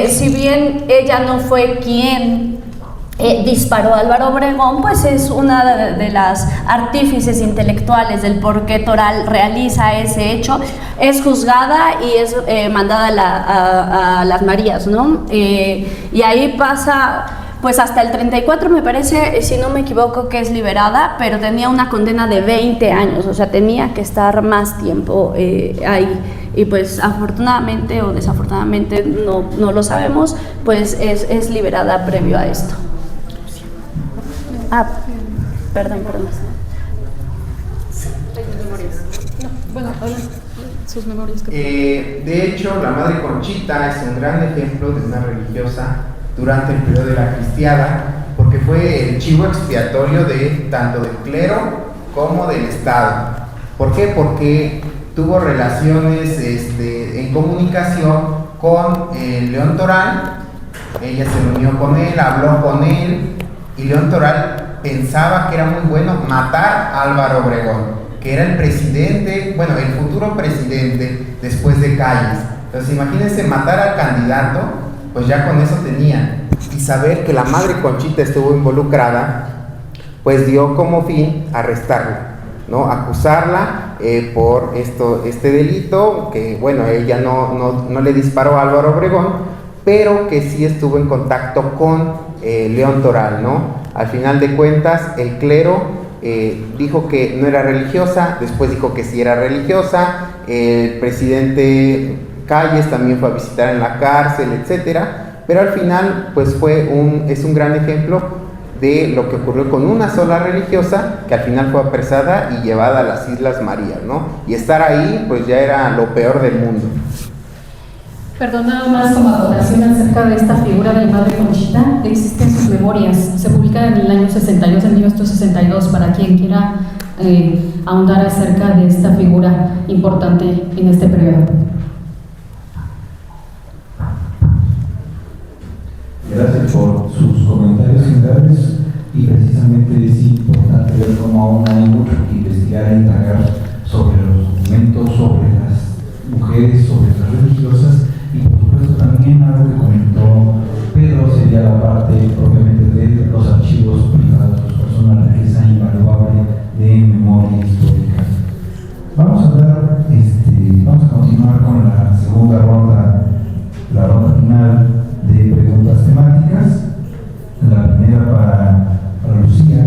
Si bien ella no fue quien disparó a Álvaro Obregón, pues es una de las artífices intelectuales del por qué Toral realiza ese hecho. Es juzgada y es mandada a las Marías, ¿no? Y ahí pasa, pues hasta el 34 me parece, si no me equivoco, que es liberada, pero tenía una condena de 20 años, o sea, tenía que estar más tiempo ahí. Y pues afortunadamente o desafortunadamente, no lo sabemos, pues es liberada previo a esto. Perdón. Sus memorias. De hecho, la Madre Conchita es un gran ejemplo de una religiosa durante el periodo de la cristiada, porque fue el chivo expiatorio de tanto del clero como del Estado. ¿Por qué? Porque tuvo relaciones en comunicación con León Toral. Ella se reunió con él, habló con él, y León Toral pensaba que era muy bueno matar a Álvaro Obregón, que era el presidente, bueno, el futuro presidente después de Calles. Entonces imagínense, matar al candidato, pues ya con eso tenían. Y saber que la Madre Conchita estuvo involucrada, pues dio como fin arrestarla, ¿no? Acusarla por este delito, que bueno, ella no le disparó a Álvaro Obregón, pero que sí estuvo en contacto con León Toral, ¿no? Al final de cuentas, el clero dijo que no era religiosa, después dijo que sí era religiosa, el presidente Calles también fue a visitar en la cárcel, etcétera, pero al final pues es un gran ejemplo de lo que ocurrió con una sola religiosa, que al final fue apresada y llevada a las Islas Marías, ¿no? Y estar ahí pues ya era lo peor del mundo. Perdón, nada más como acotación acerca de esta figura de Madre Conchita. Existen sus memorias, se publican en el año 62, en 1962, para quien quiera ahondar acerca de esta figura importante en este periodo. Gracias por sus comentarios generales, y precisamente es importante ver cómo aún hay mucho que investigar e indagar sobre los documentos, sobre las mujeres, sobre las religiosas, y por supuesto también algo que comentó Pedro sería la parte propiamente de los archivos privados, una riqueza invaluable de memoria histórica. Vamos a continuar con la segunda ronda, la ronda final de preguntas temáticas. La primera para Lucía: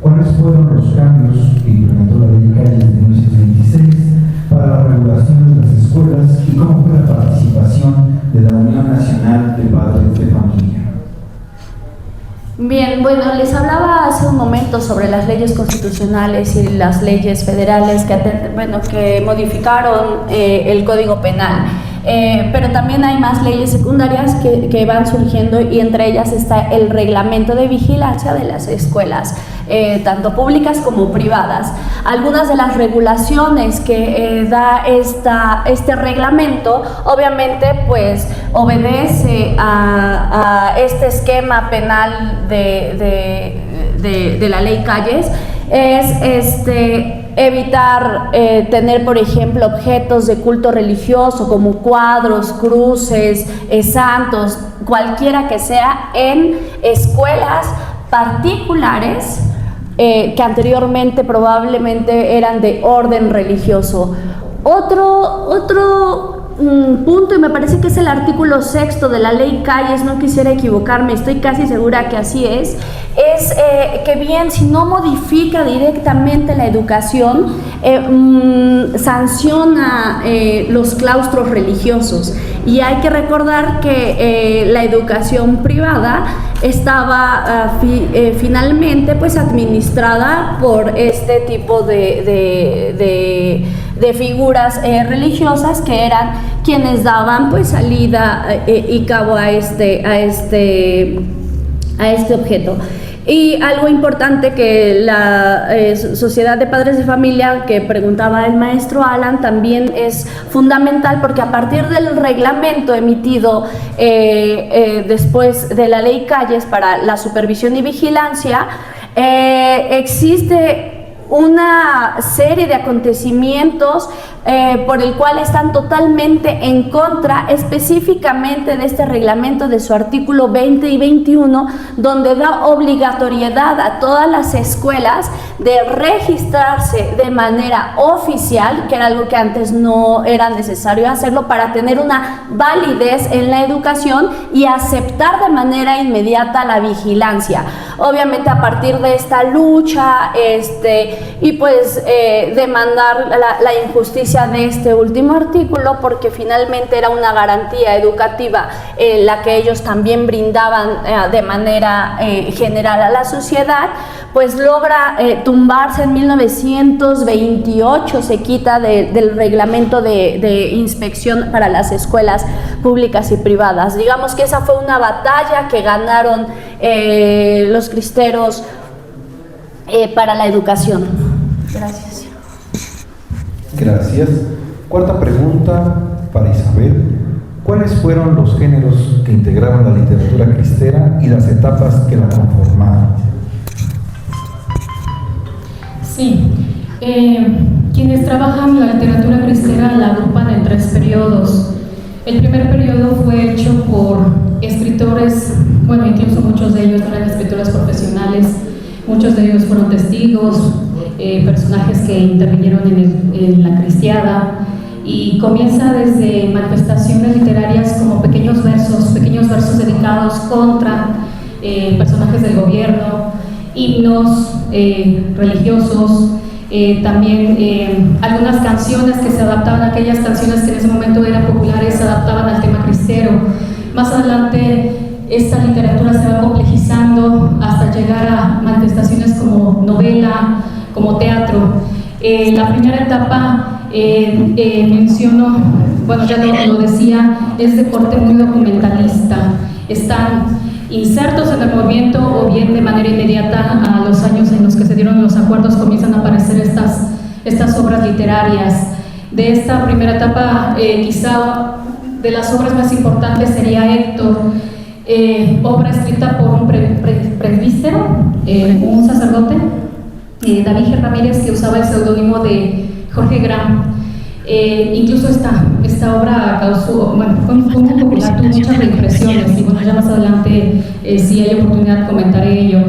¿cuáles fueron los cambios que implementó la Ley Calles de 1926 para la regulación de las escuelas y cómo fue la participación de la Unión Nacional de Padres de Familia? Bien, bueno, les hablaba hace un momento sobre las leyes constitucionales y las leyes federales que modificaron el Código Penal. Pero también hay más leyes secundarias que van surgiendo, y entre ellas está el reglamento de vigilancia de las escuelas, tanto públicas como privadas. Algunas de las regulaciones que da este reglamento obviamente pues obedece a este esquema penal de la Ley Calles. Es evitar tener, por ejemplo, objetos de culto religioso como cuadros, cruces, santos, cualquiera que sea, en escuelas particulares que anteriormente probablemente eran de orden religioso. Otro punto, y me parece que es el artículo 6º de la Ley Calles, no quisiera equivocarme, estoy casi segura que así es que bien, si no modifica directamente la educación, sanciona los claustros religiosos. Y hay que recordar que la educación privada estaba finalmente pues administrada por este tipo de figuras religiosas, que eran quienes daban pues salida y cabo a este objeto. Y algo importante que la Sociedad de Padres de Familia, que preguntaba el maestro Alan, también es fundamental, porque a partir del reglamento emitido después de la Ley Calles para la supervisión y vigilancia, existe una serie de acontecimientos por el cual están totalmente en contra específicamente de este reglamento, de su artículo 20 y 21, donde da obligatoriedad a todas las escuelas de registrarse de manera oficial, que era algo que antes no era necesario hacerlo, para tener una validez en la educación y aceptar de manera inmediata la vigilancia. Obviamente, a partir de esta lucha y pues demandar la injusticia de este último artículo, porque finalmente era una garantía educativa la que ellos también brindaban de manera general a la sociedad, pues logra tumbarse en 1928, se quita del reglamento de inspección para las escuelas públicas y privadas. Digamos que esa fue una batalla que ganaron los cristeros para la educación. Gracias. Gracias. Cuarta pregunta para Isabel: ¿cuáles fueron los géneros que integraban la literatura cristera y las etapas que la conformaban? Sí, quienes trabajan la literatura cristera la agrupan en 3 periodos. El primer periodo fue hecho por escritores, bueno, incluso muchos de ellos eran escritores profesionales, muchos de ellos fueron testigos, personajes que intervinieron en la cristiada, y comienza desde manifestaciones literarias como pequeños versos dedicados contra personajes del gobierno, himnos religiosos, también algunas canciones que se adaptaban, aquellas canciones que en ese momento eran populares, se adaptaban al tema cristero. Más adelante esta literatura se va complejizando hasta llegar a manifestaciones como novela, como teatro. La primera etapa, menciono, bueno, ya lo decía, es de corte muy documentalista. Están insertos en el movimiento o bien de manera inmediata a los años en los que se dieron los acuerdos comienzan a aparecer estas obras literarias. De esta primera etapa, quizá de las obras más importantes sería Héctor, obra escrita por un presbítero, un sacerdote, David G. Ramírez, que usaba el seudónimo de Jorge Graham. Incluso esta obra causó, bueno, fue muy popular, tuvo muchas reimpresiones y bueno, ya más adelante si hay oportunidad comentaré ello.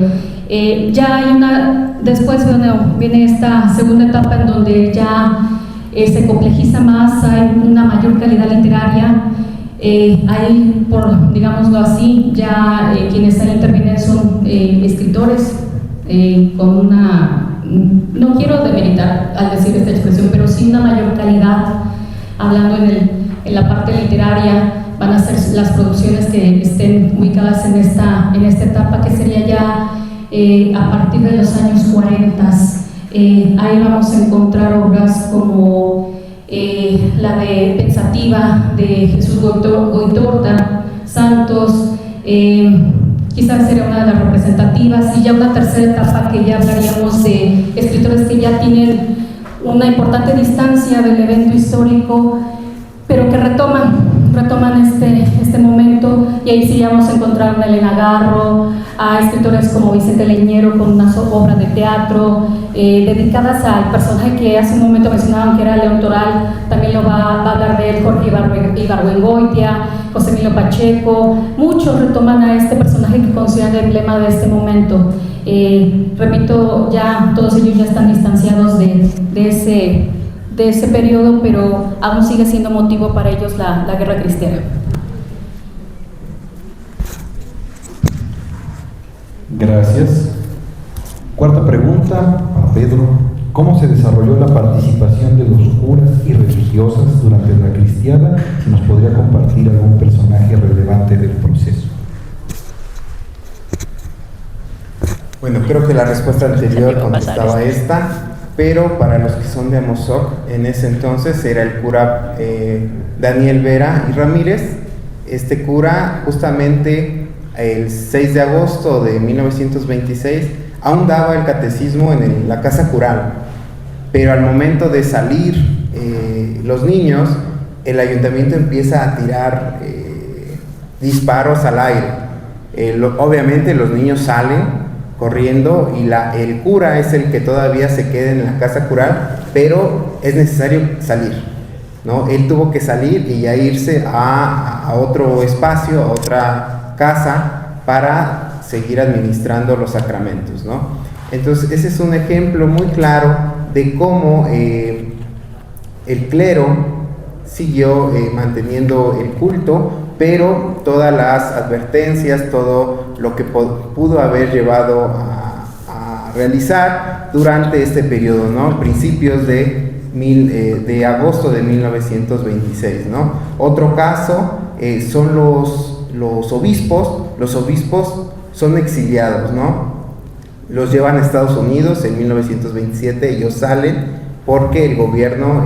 Ya hay después viene esta segunda etapa en donde ya se complejiza más, hay una mayor calidad literaria, hay, digámoslo así, ya quienes ahí intervienen son escritores con una, no quiero demeritar al decir esta expresión, pero sí una mayor calidad, hablando en la parte literaria, van a ser las producciones que estén ubicadas en esta etapa, que sería ya a partir de los años 40. Ahí vamos a encontrar obras como la de Pensativa de Jesús Goitorta, Santos, quizás sería una de las representativas, y ya una tercera etapa que ya hablaríamos de escritores que ya tienen una importante distancia del evento histórico, pero que retoman este momento, y ahí sí vamos a encontrar a Elena Garro, a escritores como Vicente Leñero con una obra de teatro dedicadas al personaje que hace un momento mencionaban que era León Toral, también lo va a hablar de él Jorge Ibargüengoitia, José Emilio Pacheco. Muchos retoman a este personaje que consideran el emblema de este momento. Repito, ya todos ellos ya están distanciados de ese periodo, pero aún sigue siendo motivo para ellos la guerra cristiana. Gracias. Cuarta pregunta para Pedro. ¿Cómo se desarrolló la participación de los curas y religiosas durante la cristiada? Si nos podría compartir algún personaje relevante del proceso. Bueno, creo que la respuesta anterior contestaba esta, pero para los que son de Amozoc, en ese entonces era el cura Daniel Vera y Ramírez. Este cura, justamente el 6 de agosto de 1926, aún daba el catecismo en la casa cural, pero al momento de salir los niños, el ayuntamiento empieza a tirar disparos al aire. Obviamente los niños salen corriendo y el cura es el que todavía se queda en la casa cural, pero es necesario salir, ¿no? Él tuvo que salir y ya irse a otro espacio, a otra casa, para seguir administrando los sacramentos, ¿no? Entonces ese es un ejemplo muy claro de cómo el clero siguió manteniendo el culto, pero todas las advertencias, todo lo que pudo haber llevado a realizar durante este periodo, ¿no? Principios de agosto de 1926, ¿no? Otro caso son los obispos. Los obispos son exiliados, ¿no? Los llevan a Estados Unidos en 1927, ellos salen porque el gobierno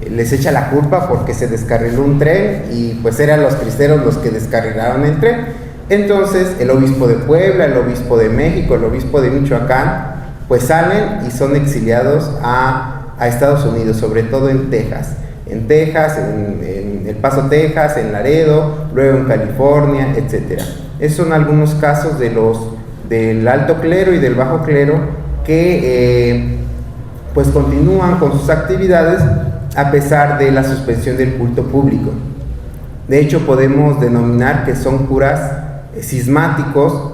les echa la culpa porque se descarriló un tren y pues eran los cristeros los que descarrilaron el tren. Entonces el obispo de Puebla, el obispo de México, el obispo de Michoacán pues salen y son exiliados a Estados Unidos, sobre todo en Texas, en El Paso, Texas, en Laredo, luego en California, etc. Esos son algunos casos del alto clero y del bajo clero que pues continúan con sus actividades a pesar de la suspensión del culto público. De hecho, podemos denominar que son curas cismáticos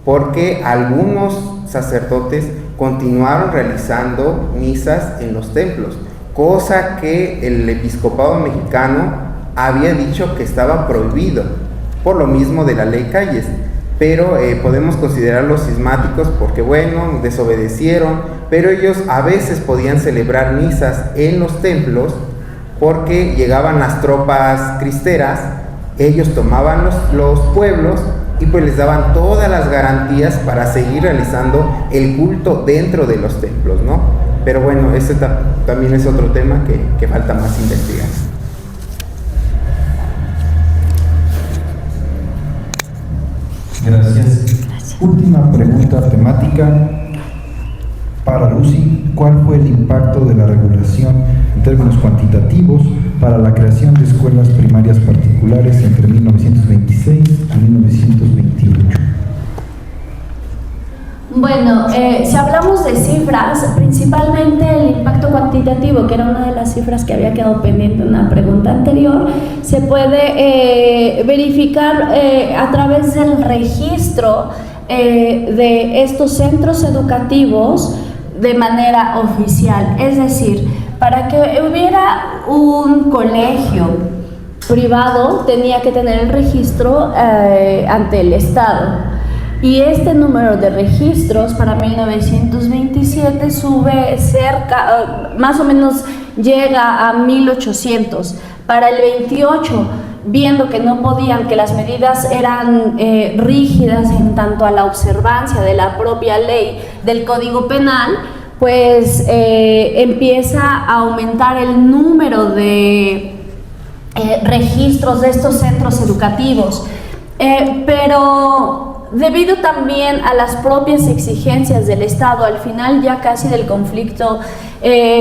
porque algunos sacerdotes continuaron realizando misas en los templos, cosa que el episcopado mexicano había dicho que estaba prohibido, por lo mismo de la ley Calles, pero podemos considerarlos cismáticos porque, bueno, desobedecieron, pero ellos a veces podían celebrar misas en los templos porque llegaban las tropas cristeras, ellos tomaban los pueblos y pues les daban todas las garantías para seguir realizando el culto dentro de los templos, ¿no? Pero bueno, ese también es otro tema que falta más investigar. pregunta temática para Lucy: ¿cuál fue el impacto de la regulación en términos cuantitativos para la creación de escuelas primarias particulares entre 1926 a 1928? Bueno, si hablamos de cifras, principalmente el impacto cuantitativo, que era una de las cifras que había quedado pendiente en la pregunta anterior, se puede verificar a través del registro de estos centros educativos de manera oficial. Es decir, para que hubiera un colegio privado tenía que tener el registro ante el Estado. Y este número de registros para 1927 sube cerca, más o menos llega a 1800. Para el 28, viendo que no podían, que las medidas eran rígidas en tanto a la observancia de la propia ley del Código Penal, pues empieza a aumentar el número de registros de estos centros educativos. Pero debido también a las propias exigencias del Estado, al final ya casi del conflicto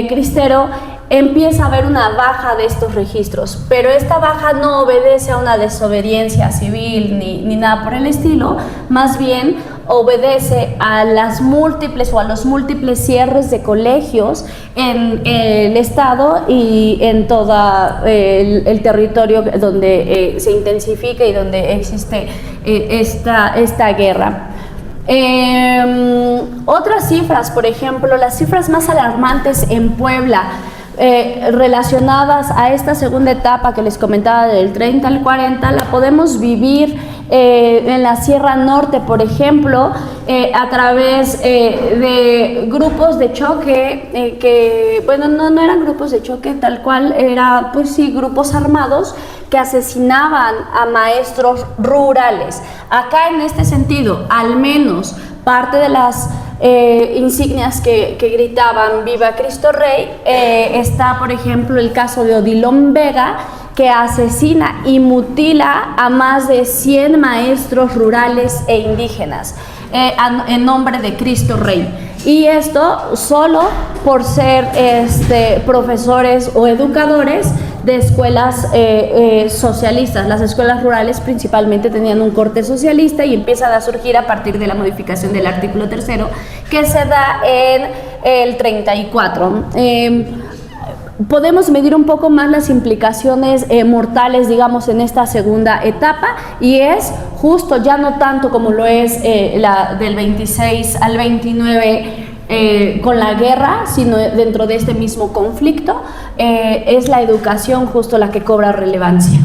cristero, empieza a haber una baja de estos registros, pero esta baja no obedece a una desobediencia civil ni nada por el estilo, más bien obedece a las múltiples o a los múltiples cierres de colegios en el Estado y en todo el territorio donde se intensifica y donde existe esta guerra. Otras cifras, por ejemplo, las cifras más alarmantes en Puebla, relacionadas a esta segunda etapa que les comentaba del 30 al 40, la podemos vivir en la Sierra Norte, por ejemplo, a través de grupos de choque, que, bueno, no eran grupos de choque tal cual, era, pues sí, grupos armados que asesinaban a maestros rurales. Acá, en este sentido, al menos parte de las insignias que gritaban "Viva Cristo Rey", está, por ejemplo, el caso de Odilon Vega, que asesina y mutila a más de 100 maestros rurales e indígenas en nombre de Cristo Rey. Y esto solo por ser profesores o educadores de escuelas socialistas. Las escuelas rurales principalmente tenían un corte socialista y empiezan a surgir a partir de la modificación del artículo 3º que se da en el 34. Podemos medir un poco más las implicaciones mortales, digamos, en esta segunda etapa, y es justo, ya no tanto como lo es la del 26 al 29 con la guerra, sino dentro de este mismo conflicto, es la educación justo la que cobra relevancia.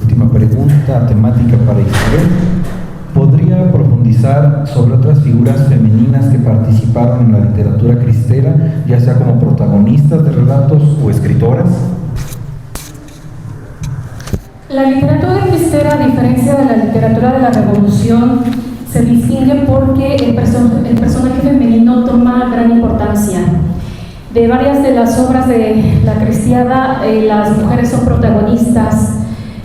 Última pregunta temática para Isabel. ¿Podría profundizar sobre otras figuras femeninas que participaron en la literatura cristera, ya sea como protagonistas de relatos o escritoras? La literatura cristera, a diferencia de la literatura de la Revolución, se distingue porque el personaje femenino toma gran importancia. De varias de las obras de la cristiada, las mujeres son protagonistas.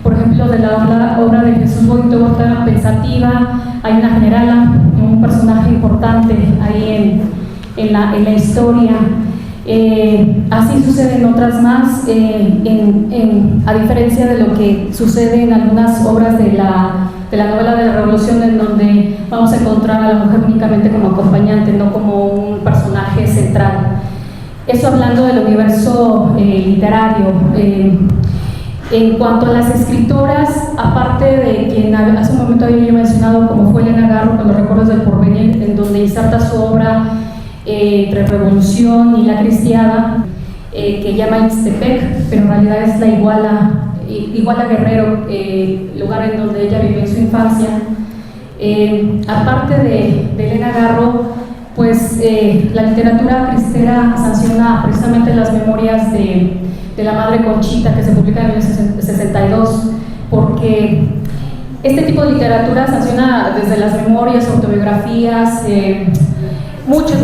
Por ejemplo, de la obra de Jesús Boitorta, Pensativa, hay una generala, un personaje importante ahí en la historia. Así sucede en otras más, a diferencia de lo que sucede en algunas obras de la novela de la Revolución, en donde vamos a encontrar a la mujer únicamente como acompañante, no como un personaje central. Eso hablando del universo literario. En cuanto a las escritoras, aparte de quien hace un momento había yo mencionado, como fue Elena Garro con Los Recuerdos del Porvenir, en donde inserta su obra entre Revolución y la cristiada, que llama Ixtepec, pero en realidad es la Iguala Guerrero, lugar en donde ella vivió en su infancia. Aparte de Elena Garro, pues la literatura cristera sanciona precisamente las memorias de la Madre Conchita, que se publica en 1962, porque este tipo de literatura sanciona desde las memorias, autobiografías, muchas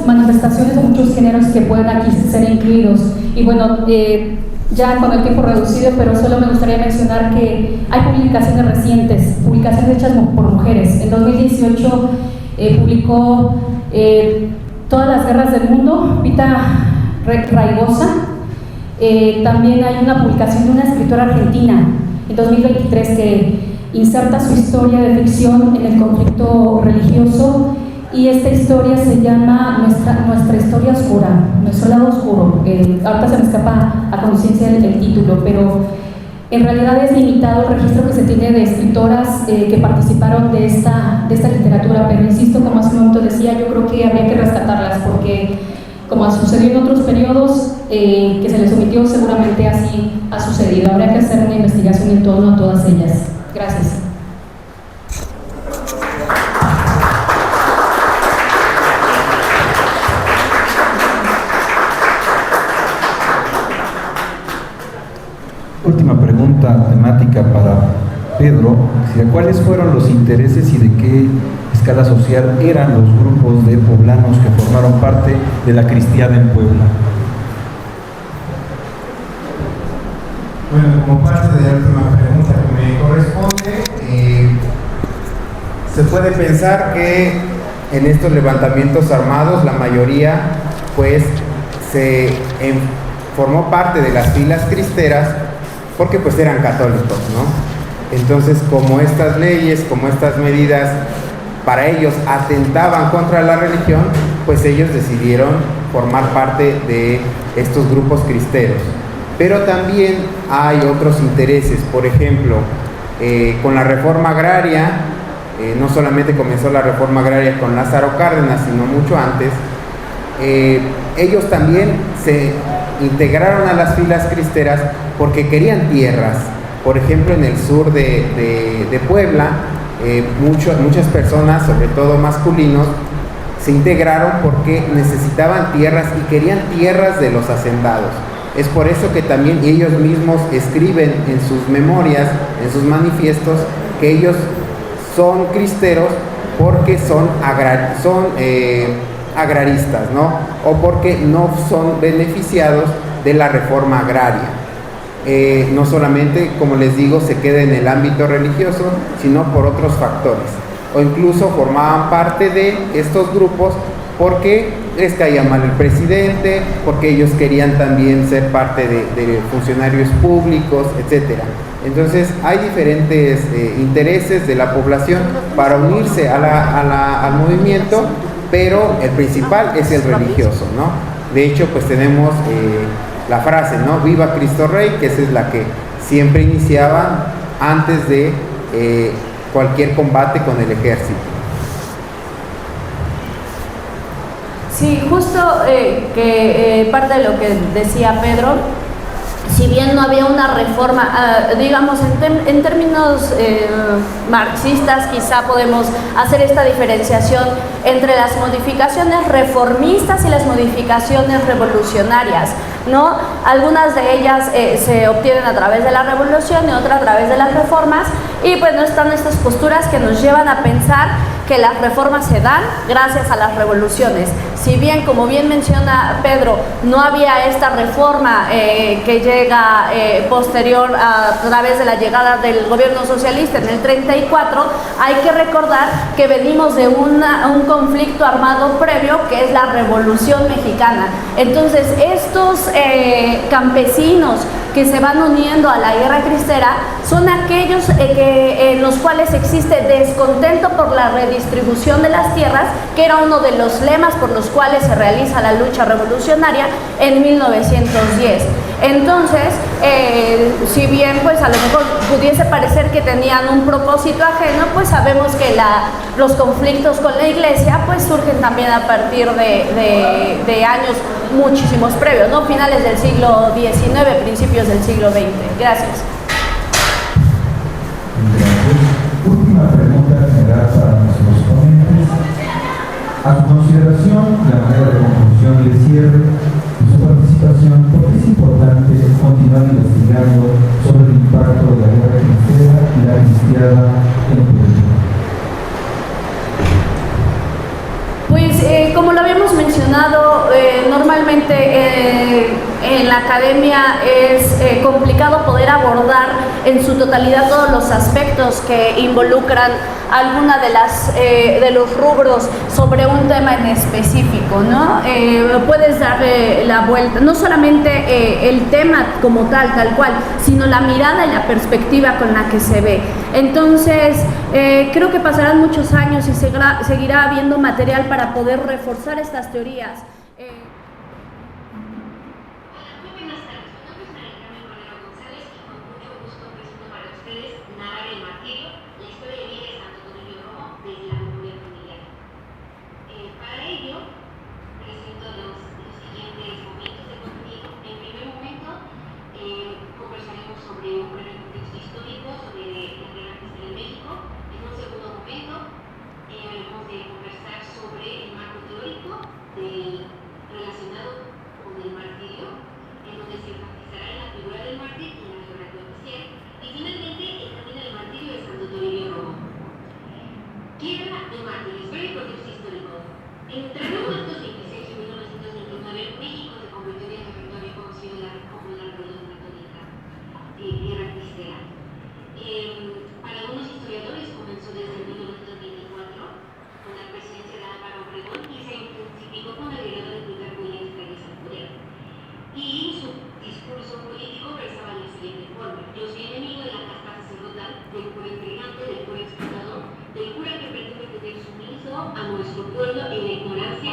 manifestaciones de muchos géneros que pueden aquí ser incluidos. Y bueno, ya con el tiempo reducido, pero solo me gustaría mencionar que hay publicaciones recientes, publicaciones hechas por mujeres. En 2018 publicó Todas las guerras del mundo, Pita Raigosa. También hay una publicación de una escritora argentina en 2023 que inserta su historia de ficción en el conflicto religioso, y esta historia se llama Nuestra historia oscura, nuestro lado oscuro. Ahorita se me escapa a conciencia el título, pero en realidad es limitado el registro que se tiene de escritoras que participaron de esta literatura, pero insisto, como hace un momento decía, yo creo que habría que rescatarlas porque, como sucedió en otros periodos que se les omitió, seguramente así ha sucedido. Habría que hacer una investigación en torno a todas ellas. Gracias. Última pregunta temática para Pedro. ¿Cuáles fueron los intereses y de qué escala social eran los grupos de poblanos que formaron parte de la cristiada en Puebla? Bueno, como parte de la última pregunta que me corresponde, se puede pensar que en estos levantamientos armados la mayoría pues formó parte de las filas cristeras porque pues eran católicos, ¿no? Entonces, como estas leyes, como estas medidas para ellos atentaban contra la religión, pues ellos decidieron formar parte de estos grupos cristeros. Pero también hay otros intereses. Por ejemplo, con la reforma agraria, no solamente comenzó la reforma agraria con Lázaro Cárdenas, sino mucho antes, ellos también se integraron a las filas cristeras porque querían tierras. Por ejemplo, en el sur de Puebla, muchas personas, sobre todo masculinos, se integraron porque necesitaban tierras y querían tierras de los hacendados. Es por eso que también ellos mismos escriben en sus memorias, en sus manifiestos, que ellos son cristeros porque son agraristas, ¿no? O porque no son beneficiados de la reforma agraria. No solamente, como les digo, se queda en el ámbito religioso, sino por otros factores. O incluso formaban parte de estos grupos porque les caía mal el presidente, porque ellos querían también ser parte de funcionarios públicos, etc. Entonces hay diferentes intereses de la población para unirse al movimiento, pero el principal es el religioso, ¿no? De hecho, pues tenemos la frase, ¿no? Viva Cristo Rey, que esa es la que siempre iniciaban antes de cualquier combate con el ejército. Sí, justo parte de lo que decía Pedro, si bien no había una reforma, digamos, en términos marxistas, quizá podemos hacer esta diferenciación entre las modificaciones reformistas y las modificaciones revolucionarias, ¿no? Algunas de ellas se obtienen a través de la revolución y otras a través de las reformas, y pues no están estas posturas que nos llevan a pensar que las reformas se dan gracias a las revoluciones. Si bien, como bien menciona Pedro, no había esta reforma que llega posterior a través de la llegada del gobierno socialista en el 34, hay que recordar que venimos de un conflicto armado previo, que es la Revolución Mexicana. Entonces, estos campesinos que se van uniendo a la guerra cristera son aquellos en los cuales existe descontento por la redistribución de las tierras, que era uno de los lemas por los cuales se realiza la lucha revolucionaria en 1910. Entonces, si bien pues a lo mejor pudiese parecer que tenían un propósito ajeno, pues sabemos que los conflictos con la iglesia pues surgen también a partir de años muchísimos previos, ¿no? Finales del siglo XIX, principios del siglo XX. Gracias. Última pregunta general para nuestros ponentes. A su consideración, la manera de conclusión y de cierre de su participación, ¿por qué es importante continuar investigando sobre el impacto de la guerra cristera y la cristiada en Puebla? Pues como lo habíamos mencionado, normalmente en la academia es complicado poder abordar en su totalidad todos los aspectos que involucran alguna de los rubros sobre un tema en específico, ¿no? Puedes darle la vuelta, no solamente el tema como tal cual, sino la mirada y la perspectiva con la que se ve. Entonces, creo que pasarán muchos años y seguirá habiendo material para poder reforzar estas teorías. A nuestro pueblo en la ignorancia